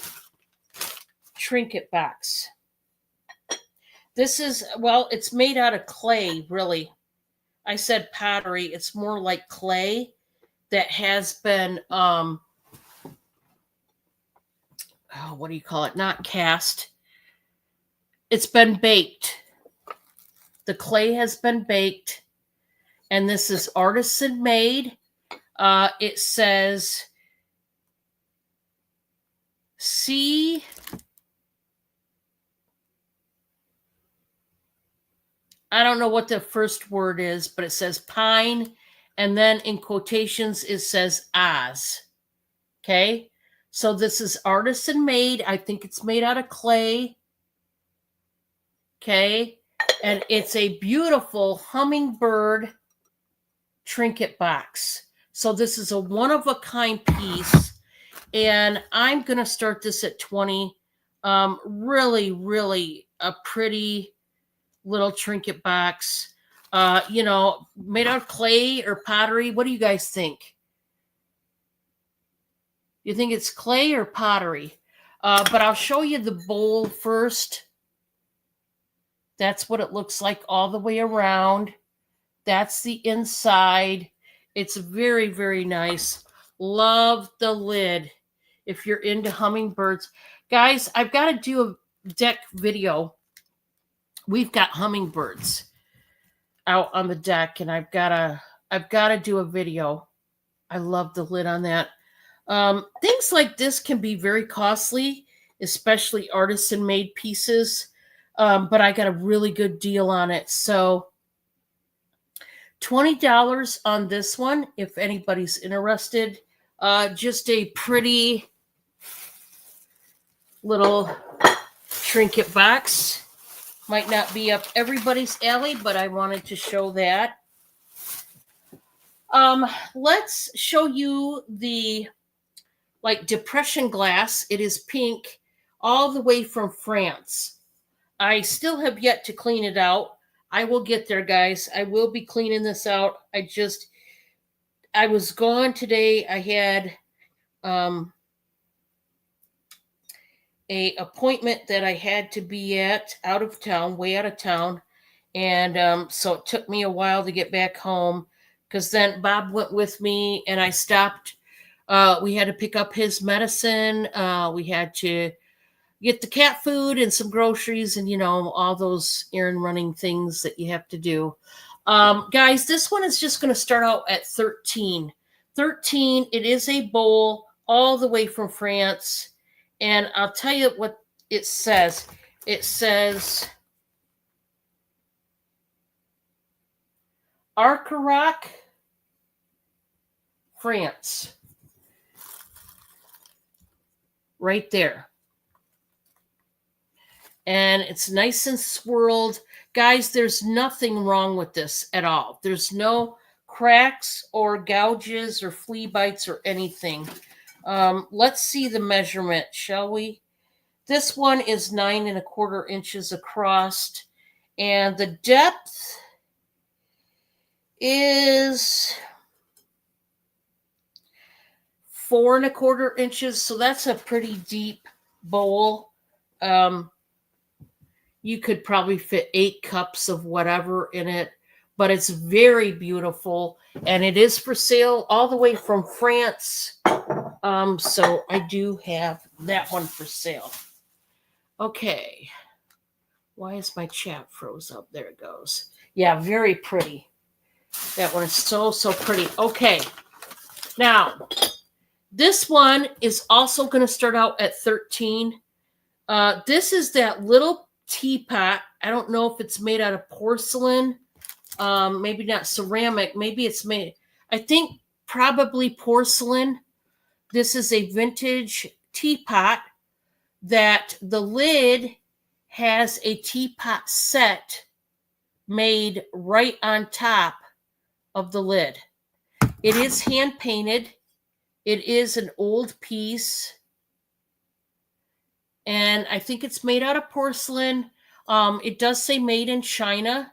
trinket box. This is, it's made out of clay, really. I said pottery. It's more like clay that has been, what do you call it? Not cast. It's been baked. The clay has been baked. And this is artisan made. It says, I don't know what the first word is, but it says pine. And then in quotations, it says Oz. Okay. So this is artisan made. I think it's made out of clay. Okay. And it's a beautiful hummingbird trinket box. So this is a one-of-a-kind piece. And I'm going to start this at 20. Really, really a pretty little trinket box. Made out of clay or pottery. What do you guys think? You think it's clay or pottery? But I'll show you the bowl first. That's what it looks like all the way around. That's the inside. It's very, very nice. Love the lid if you're into hummingbirds. Guys, I've got to do a deck video. We've got hummingbirds out on the deck, and I've got to do a video. I love the lid on that. Things like this can be very costly, especially artisan-made pieces, but I got a really good deal on it. So $20 on this one, if anybody's interested. Just a pretty little trinket box. Might not be up everybody's alley, but I wanted to show that. Let's show you the depression glass. It is pink all the way from France. I still have yet to clean it out. I will get there, guys. I will be cleaning this out. I was gone today. I had a appointment that I had to be at out of town, way out of town. And so it took me a while to get back home. because then Bob went with me and I stopped. We had to pick up his medicine. We had to get the cat food and some groceries and, all those errand running things that you have to do. Guys, this one is just going to start out at 13. 13, it is a bowl all the way from France. And I'll tell you what it says. It says Arcarac, France. Right there. And it's nice and swirled. Guys, there's nothing wrong with this at all. There's no cracks or gouges or flea bites or anything. Let's see the measurement, shall we? This one is 9¼ inches across, and the depth is 4¼ inches. So that's a pretty deep bowl. You could probably fit 8 cups of whatever in it, but it's very beautiful, and it is for sale all the way from France. So I do have that one for sale. Okay. Why is my chat froze up? There it goes. Yeah, very pretty. That one is so pretty. Okay. Now, this one is also going to start out at 13. This is that little teapot. I don't know if it's made out of porcelain, maybe not ceramic, maybe it's made, I think probably porcelain. This is a vintage teapot that the lid has a teapot set made right on top of the lid. It is hand painted. It is an old piece. And I think it's made out of porcelain. It does say made in China.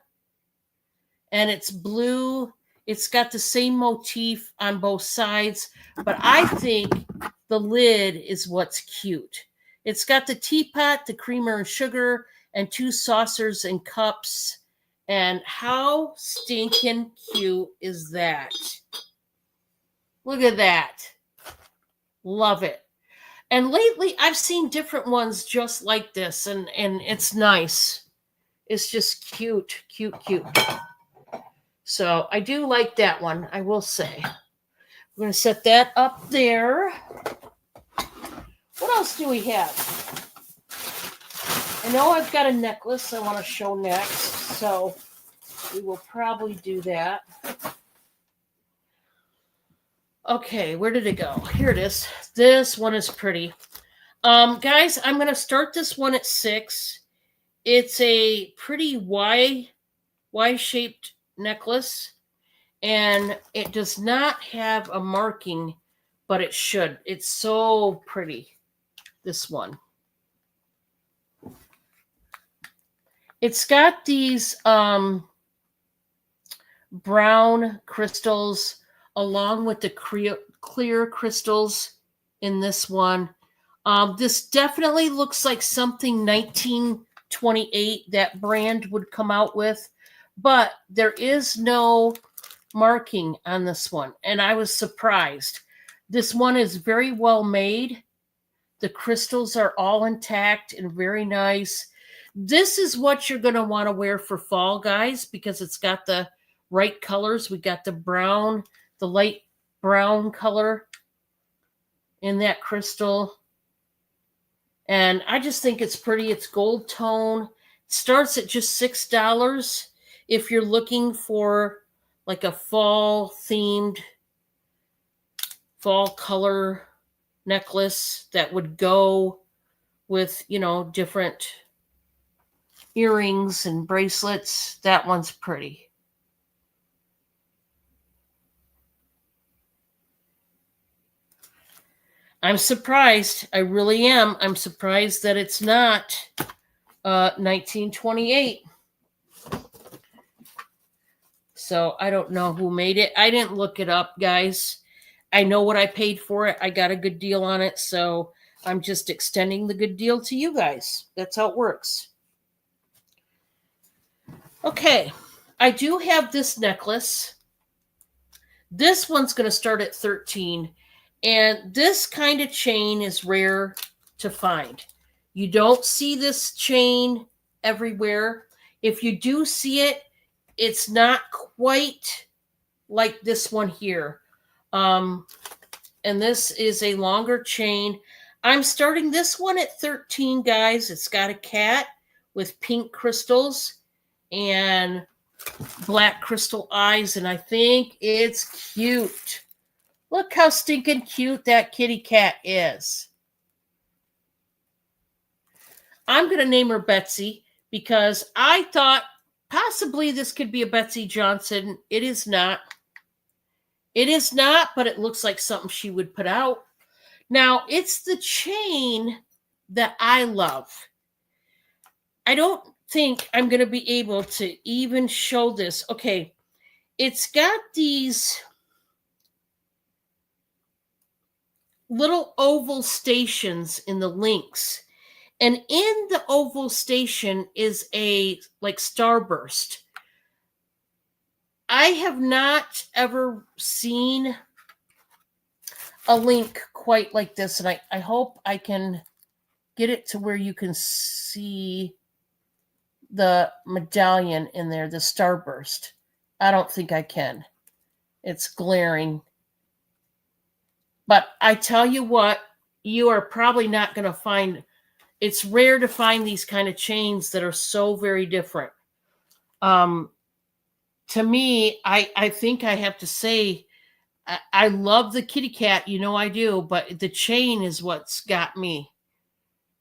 And it's blue. It's got the same motif on both sides. But I think the lid is what's cute. It's got the teapot, the creamer and sugar, and 2 saucers and cups. And how stinking cute is that? Look at that. Love it. And lately, I've seen different ones just like this, and it's nice. It's just cute. So I do like that one, I will say. We're going to set that up there. What else do we have? I know I've got a necklace I want to show next, so we will probably do that. Okay, where did it go? Here it is. This one is pretty. Guys, I'm going to start this one at 6. It's a pretty Y-shaped necklace, and it does not have a marking, but it should. It's so pretty, this one. It's got these brown crystals along with the clear crystals in this one. This definitely looks like something 1928 that brand would come out with, but there is no marking on this one, and I was surprised. This one is very well made. The crystals are all intact and very nice. This is what you're going to want to wear for fall, guys, because it's got the right colors. We got the brown, the light brown color in that crystal. And I just think it's pretty. It's gold tone. It starts at just $6 if you're looking for like a fall themed, fall color necklace that would go with, different earrings and bracelets. That one's pretty. I'm surprised. I really am. I'm surprised that it's not 1928. So I don't know who made it. I didn't look it up, guys. I know what I paid for it. I got a good deal on it. So I'm just extending the good deal to you guys. That's how it works. Okay. I do have this necklace. This one's going to start at 13. And this kind of chain is rare to find. You don't see this chain everywhere. If you do see it, it's not quite like this one here. And this is a longer chain. I'm starting this one at 13, guys. It's got a cat with pink crystals and black crystal eyes, and I think it's cute. Look how stinking cute that kitty cat is. I'm going to name her Betsy because I thought possibly this could be a Betsy Johnson. It is not. It is not, but it looks like something she would put out. Now, it's the chain that I love. I don't think I'm going to be able to even show this. Okay, it's got these little oval stations in the links. And in the oval station is a like starburst. I have not ever seen a link quite like this, and I hope I can get it to where you can see the medallion in there, the starburst. I don't think I can. It's glaring. But I tell you what, you are probably not going to find, it's rare to find these kind of chains that are so very different. To me, I think I have to say, I love the kitty cat, you know I do, but the chain is what's got me.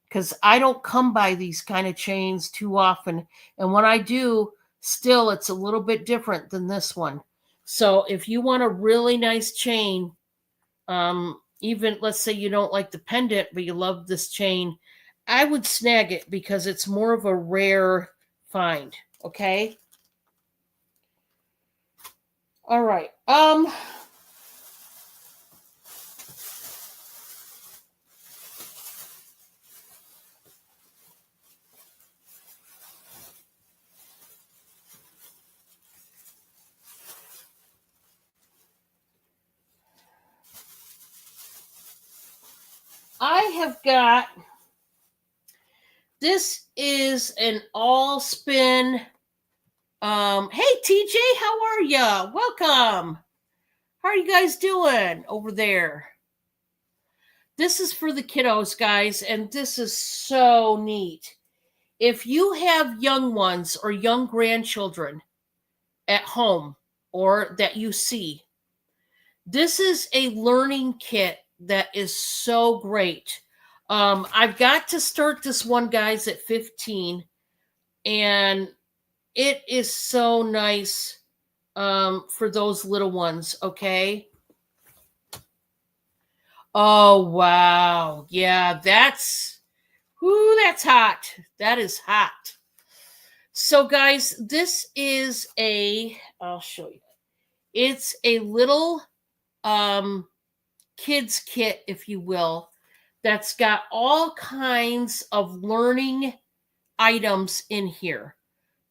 Because I don't come by these kind of chains too often. And when I do, still it's a little bit different than this one. So if you want a really nice chain, even let's say you don't like the pendant, but you love this chain, I would snag it because it's more of a rare find. Okay. All right. I have got, this is an all spin. Hey TJ, how are ya? Welcome. How are you guys doing over there? This is for the kiddos, guys, and this is so neat. If you have young ones or young grandchildren at home or that you see, this is a learning kit that is so great. I've got to start this one, guys, at 15, and it is so nice for those little ones, okay? Oh, wow. Yeah, that's hot. That is hot. So, guys, this is I'll show you. It's a little kids kit, if you will, that's got all kinds of learning items in here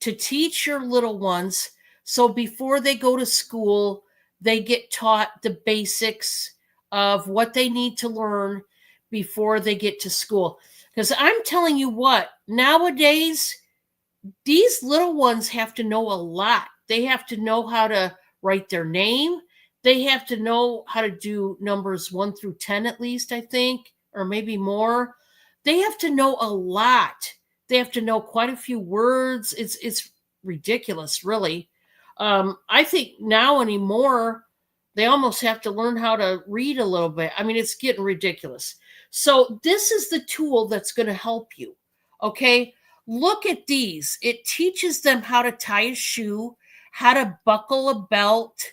to teach your little ones. So before they go to school, they get taught the basics of what they need to learn before they get to school. Because I'm telling you what, nowadays, these little ones have to know a lot. They have to know how to write their name. They have to know how to do numbers 1 through 10 at least, I think, or maybe more. They have to know a lot. They have to know quite a few words. It's ridiculous, really. I think now anymore, they almost have to learn how to read a little bit. I mean, it's getting ridiculous. So this is the tool that's going to help you. Okay. Look at these. It teaches them how to tie a shoe, how to buckle a belt,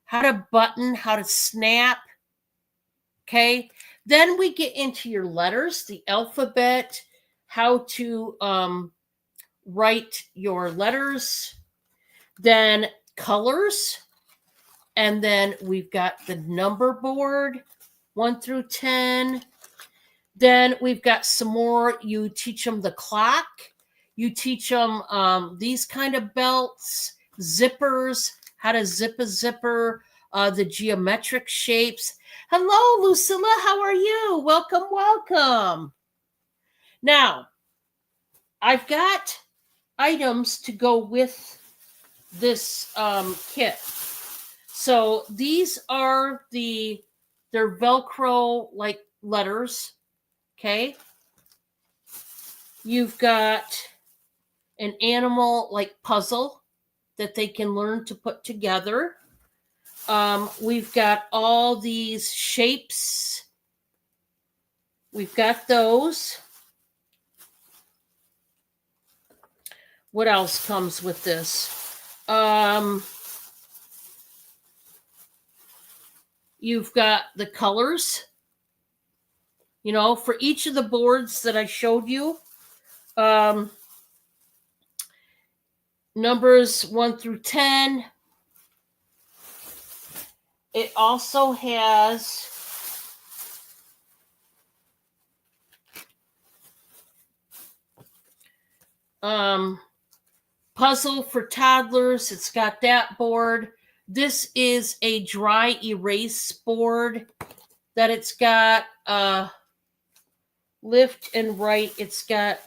how to button, how to snap. Okay. Then we get into your letters, the alphabet, how to write your letters, then colors, and then we've got the number board, 1 through 10. Then we've got some more. You teach them the clock. You teach them these kind of belts, zippers, how to zip a zipper, the geometric shapes. Hello, Lucilla. How are you? Welcome, welcome. Now, I've got items to go with this kit. So these are they're Velcro like letters. Okay. You've got an animal like puzzle that they can learn to put together. We've got all these shapes. We've got those. What else comes with this? You've got the colors, for each of the boards that I showed you. Numbers 1 through 10. It also has puzzle for toddlers. It's got that board. This is a dry erase board that it's got lift and right. It's got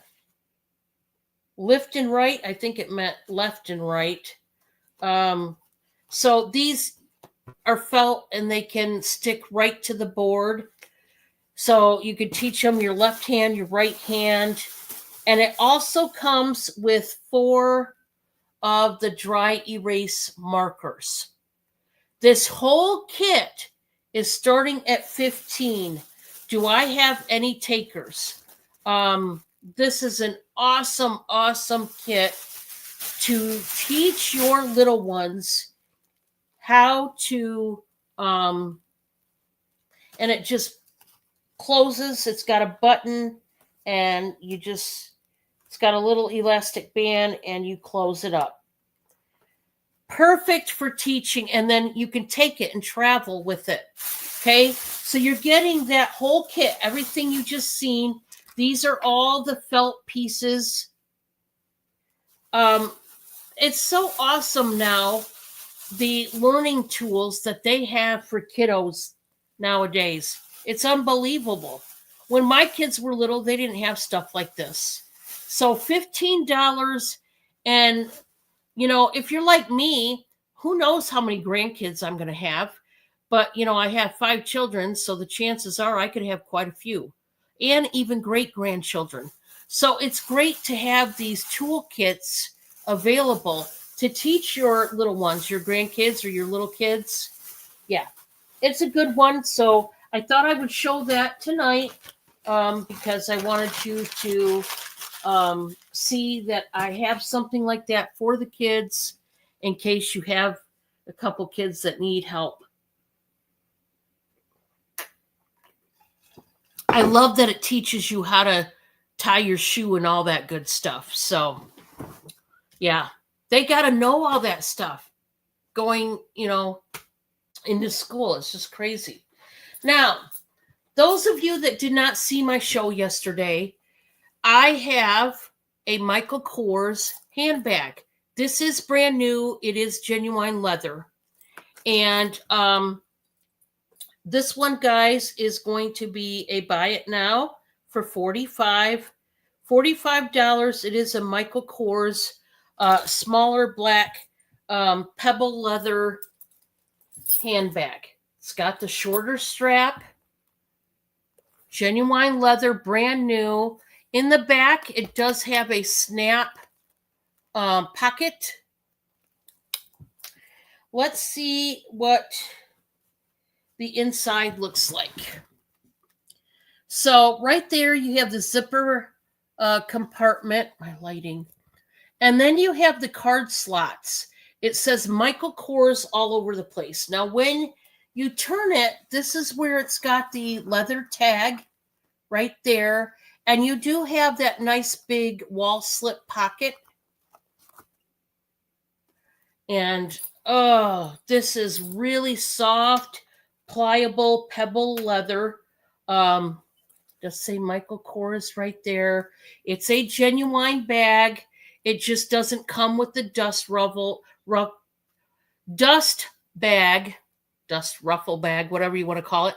lift and right. I think it meant left and right. So these are felt and they can stick right to the board. So you could teach them your left hand, your right hand. And it also comes with 4 of the dry erase markers. This whole kit is starting at $15. Do I have any takers? This is an awesome, awesome kit to teach your little ones how to, and it just closes. It's got a button and it's got a little elastic band and you close it up. Perfect for teaching, and then you can take it and travel with it. Okay, so you're getting that whole kit, everything you just seen. These are all the felt pieces. It's so awesome now, the learning tools that they have for kiddos nowadays. It's unbelievable. When my kids were little, they didn't have stuff like this. So $15, and if you're like me, who knows how many grandkids I'm going to have. But, I have 5 children, so the chances are I could have quite a few, and even great-grandchildren. So it's great to have these toolkits available to teach your little ones, your grandkids or your little kids. Yeah, it's a good one. So I thought I would show that tonight because I wanted you to see that I have something like that for the kids in case you have a couple kids that need help. I love that it teaches you how to tie your shoe and all that good stuff. So, yeah, they got to know all that stuff going, into school. It's just crazy. Now, those of you that did not see my show yesterday, I have a Michael Kors handbag. This is brand new. It is genuine leather. And this one, guys, is going to be a buy it now for $45. It is a Michael Kors smaller black pebble leather handbag. It's got the shorter strap, genuine leather, brand new. In the back, it does have a snap pocket. Let's see what the inside looks like. So right there, you have the zipper compartment, my lighting. And then you have the card slots. It says Michael Kors all over the place. Now, when you turn it, this is where it's got the leather tag right there. And you do have that nice big wall slip pocket. And, this is really soft, pliable pebble leather. Just say Michael Kors right there. It's a genuine bag. It just doesn't come with the dust bag. dust ruffle bag, whatever you want to call it.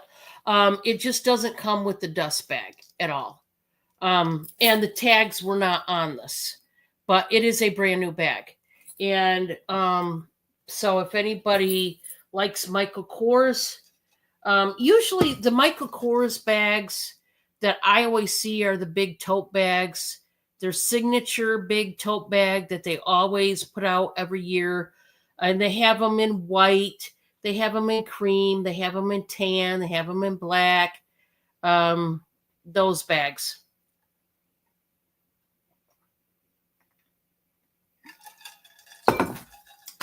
It just doesn't come with the dust bag at all. And the tags were not on this, but it is a brand new bag. And so if anybody likes Michael Kors, usually the Michael Kors bags that I always see are the big tote bags. Their signature big tote bag that they always put out every year. And they have them in white, they have them in cream, they have them in tan, they have them in black. Those bags.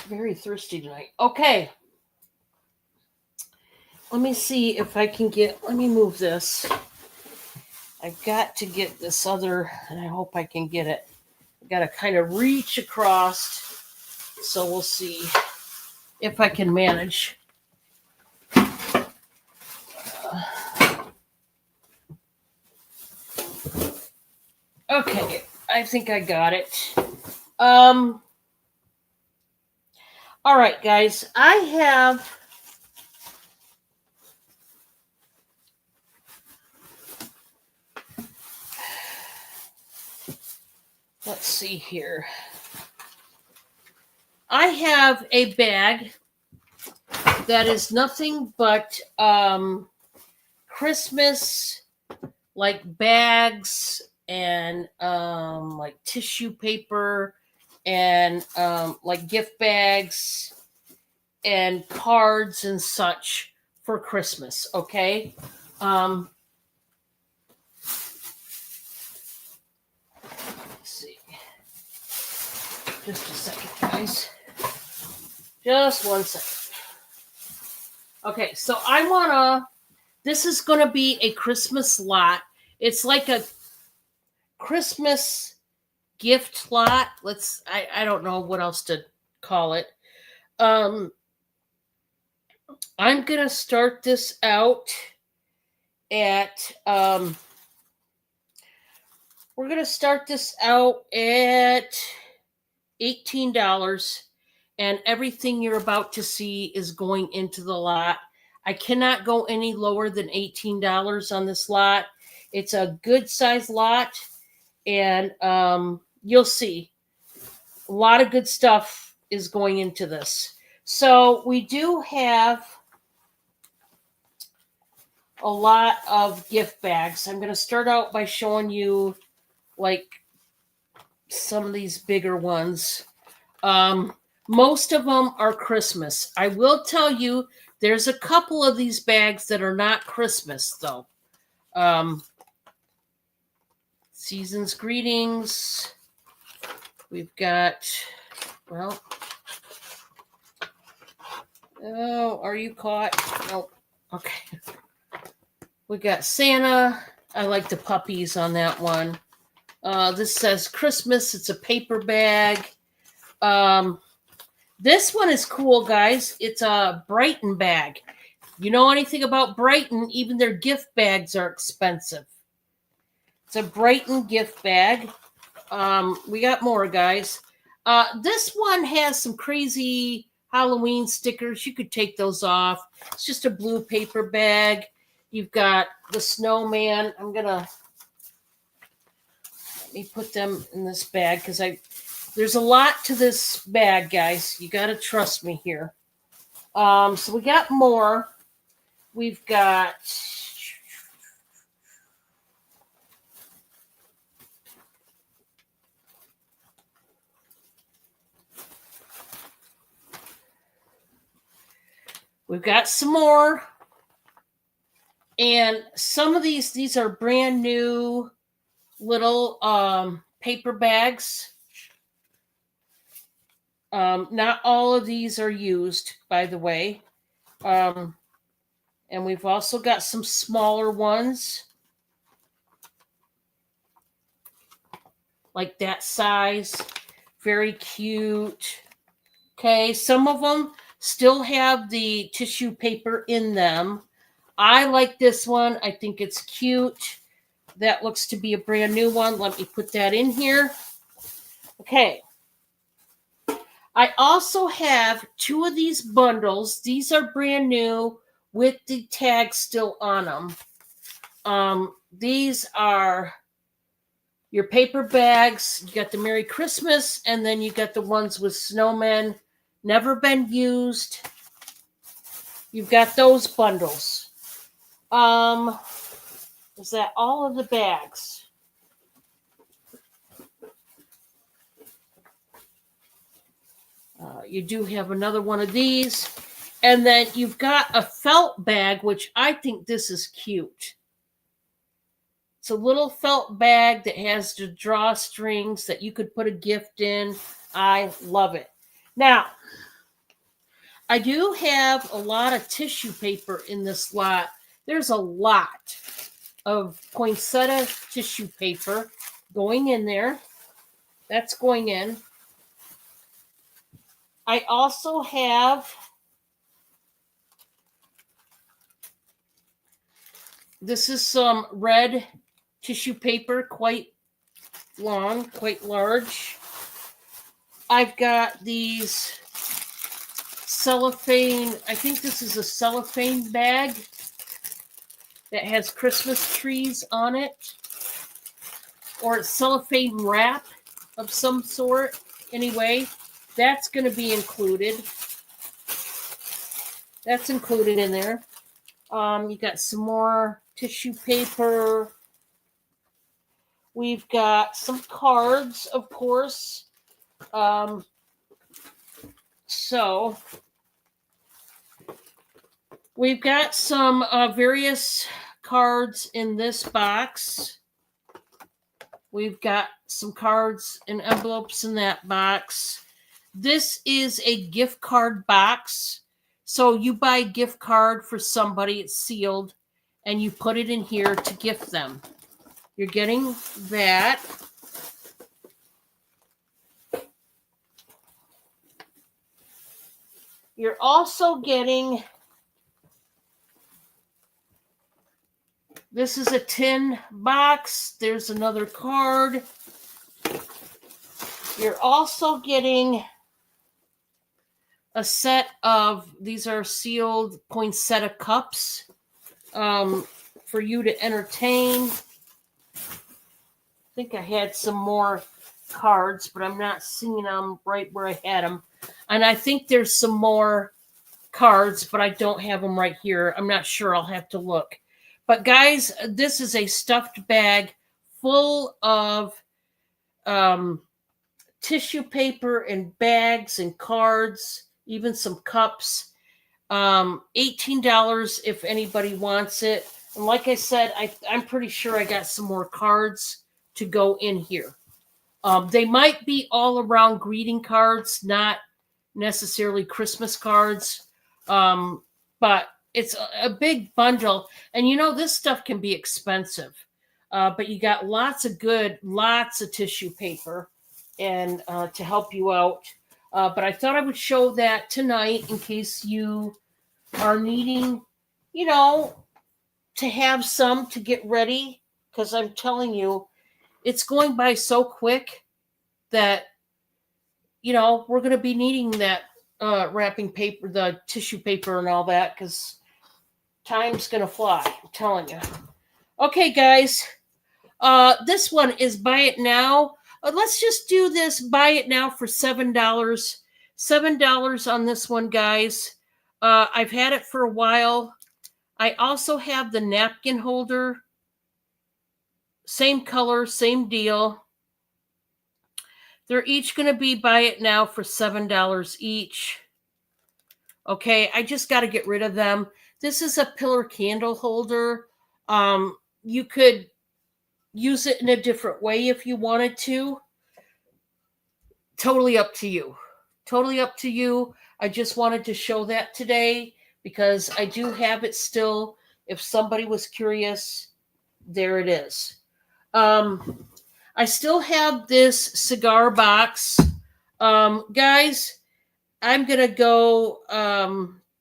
Very thirsty tonight. Okay. Let me see if I can let me move this. I've got to get this other, and I hope I can get it. I got to kind of reach across. So we'll see if I can manage. Okay, I think I got it. All right, guys, I have let's see here. I have a bag that is nothing but Christmas like bags and like tissue paper and like gift bags and cards and such for Christmas. Okay. Let's see. Just a second, guys. Just 1 second. Okay, so this is going to be a Christmas lot. It's like a Christmas gift lot. I don't know what else to call it. I'm going to start this out at, we're going to start this out at $18. And everything you're about to see is going into the lot. I cannot go any lower than $18 on this lot. It's a good size lot. And you'll see a lot of good stuff is going into this. So we do have a lot of gift bags. I'm going to start out by showing you like some of these bigger ones. Most of them are Christmas. I will tell you, there's a couple of these bags that are not Christmas, though. Season's greetings. We've got, well, oh, are you caught? No. Okay. We got Santa. I like the puppies on that one. This says Christmas. It's a paper bag. This one is cool, guys. It's a Brighton bag. You know anything about Brighton? Even their gift bags are expensive. It's a Brighton gift bag. We got more, guys. This one has some crazy Halloween stickers. You could take those off. It's just a blue paper bag. You've got the snowman. Let me put them in this bag because there's a lot to this bag, guys. You got to trust me here. So we got more. We've got some more. And some of these are brand new little paper bags. Not all of these are used, by the way. And we've also got some smaller ones. Like that size. Very cute. Okay, some of them still have the tissue paper in them. I like this one. I think it's cute. That looks to be a brand new one. Let me put that in here. Okay. I also have 2 of these bundles. These are brand new with the tag still on them. These are your paper bags. You got the Merry Christmas, and then you got the ones with snowmen, never been used. You've got those bundles. Is that all of the bags? You do have another one of these. And then you've got a felt bag, which I think this is cute. It's a little felt bag that has the drawstrings that you could put a gift in. I love it. Now, I do have a lot of tissue paper in this lot. There's a lot of poinsettia tissue paper going in there. That's going in. I also have this is some red tissue paper, quite long, quite large. I've got these cellophane, I think this is a cellophane bag that has Christmas trees on it, or it's cellophane wrap of some sort. Anyway, that's going to be included. That's included in there. You got some more tissue paper. We've got some cards, of course. So we've got some various cards in this box. We've got some cards and envelopes in that box. This is a gift card box. So you buy a gift card for somebody, it's sealed, and you put it in here to gift them. You're getting that. You're also getting, this is a tin box. There's another card. You're also getting a set of, these are sealed poinsettia cups for you to entertain. I think I had some more cards, but I'm not seeing them right where I had them. And I think there's some more cards, but I don't have them right here. I'm not sure. I'll have to look. But guys, this is a stuffed bag full of tissue paper and bags and cards, even some cups. $18 if anybody wants it. And like I said, I'm pretty sure I got some more cards to go in here. They might be all around greeting cards, not necessarily Christmas cards. But it's a big bundle. And you know, this stuff can be expensive. But you got lots of tissue paper and to help you out. But I thought I would show that tonight in case you are needing, you know, to have some to get ready. Because I'm telling you, it's going by so quick that, you know, we're going to be needing that wrapping paper, the tissue paper and all that, because time's going to fly. I'm telling you. Okay, guys. This one is buy it now. Let's just do this. Buy it now for $7. $7 on this one, guys. I've had it for a while. I also have the napkin holder. Same color, same deal. They're each going to be buy it now for $7 each. Okay, I just got to get rid of them. This is a pillar candle holder. You could use it in a different way if you wanted to. Totally up to you. Totally up to you. I just wanted to show that today because I do have it still. If somebody was curious, there it is. I still have this cigar box. Guys, I'm going to go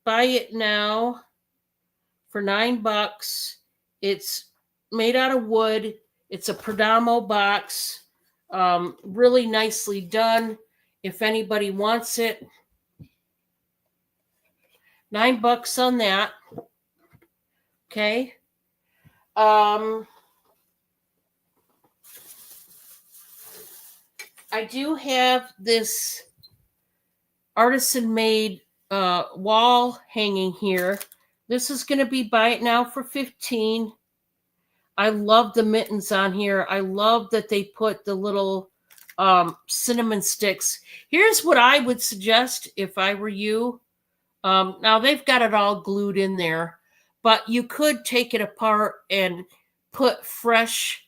buy it now for $9. It's made out of wood. It's a Perdomo box. Really nicely done. if anybody wants it. $9 on that. Okay. I do have this artisan made wall hanging here. This is going to be buy it now for $15. I love the mittens on here. I love that they put the little cinnamon sticks. Here's what I would suggest if I were you. Now they've got it all glued in there, but you could take it apart and put fresh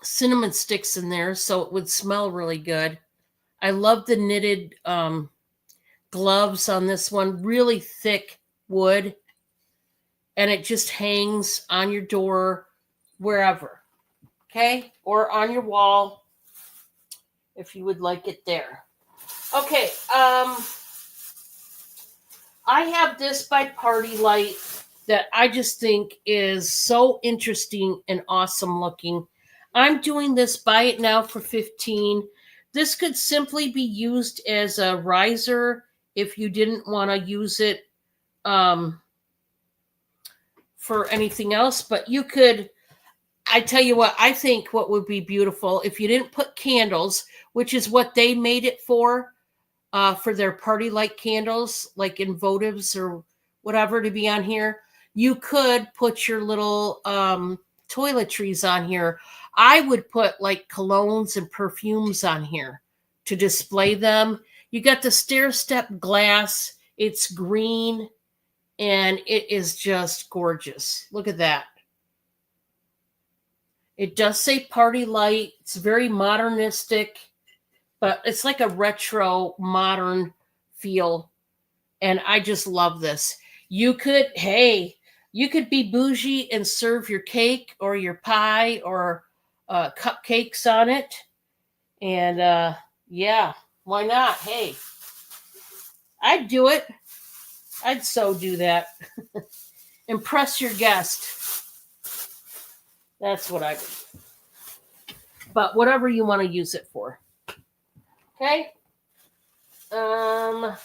cinnamon sticks in there so it would smell really good. I love the knitted gloves on this one, really thick wood, and it just hangs on your door wherever, okay, or on your wall if you would like it there. Okay, I have this by Party Light that I just think is so interesting and awesome looking. I'm doing this buy it now for $15. This could simply be used as a riser if you didn't want to use it for anything else, but you could, I tell you what, I think what would be beautiful if you didn't put candles, which is what they made it for their Party Light candles, like in votives or whatever to be on here. You could put your little toiletries on here. I would put like colognes and perfumes on here to display them. You got the stair step glass. It's green and it is just gorgeous. Look at that. It does say Party Light. It's very modernistic, but it's like a retro modern feel. And I just love this. You could be bougie and serve your cake or your pie or cupcakes on it. And yeah, why not? Hey, I'd do it. I'd so do that. Impress your guest. That's what I would. But whatever you want to use it for. Okay. I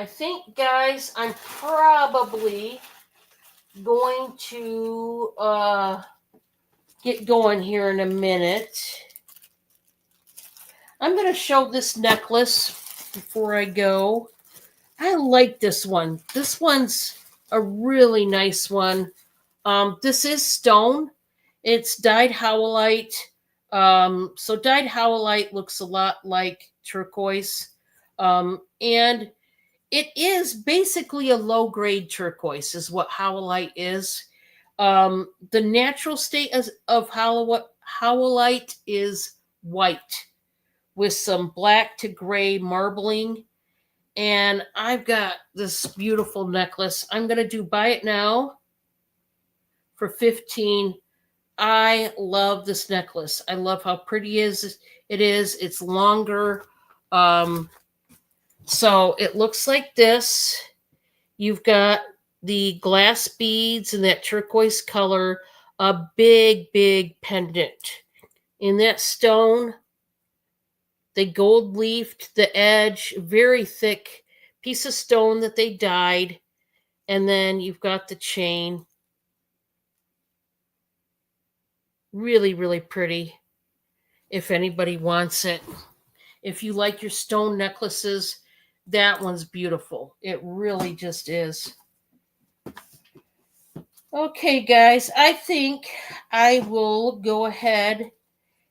think, guys, I'm probably going to get going here in a minute. I'm going to show this necklace before I go. I like this one. This one's a really nice one. This is stone. It's dyed howlite. So dyed howlite looks a lot like turquoise. And it is basically a low-grade turquoise is what howlite is. The natural state of howlite is white with some black to gray marbling. And I've got this beautiful necklace. I'm going to do buy it now for $15. I love this necklace. I love how pretty it is. It's longer. So it looks like this. You've got the glass beads in that turquoise color, a big, big pendant. In that stone, they gold leafed the edge, very thick piece of stone that they dyed. And then you've got the chain. Really, really pretty if anybody wants it. If you like your stone necklaces, that one's beautiful. It really just is. Okay, guys, I think I will go ahead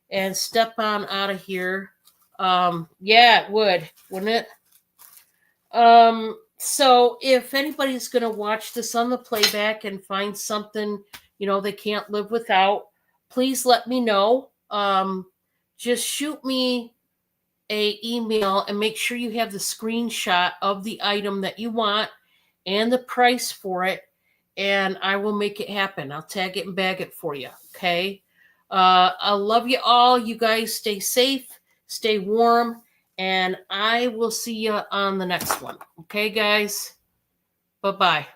and step on out of here. Yeah, it would, wouldn't it? So if anybody's going to watch this on the playback and find something, they can't live without, please let me know. Just shoot me a email and make sure you have the screenshot of the item that you want and the price for it, and I will make it happen. I'll tag it and bag it for you. Okay. I love you all. You guys stay safe, stay warm, and I will see you on the next one. Okay, guys? Bye-bye.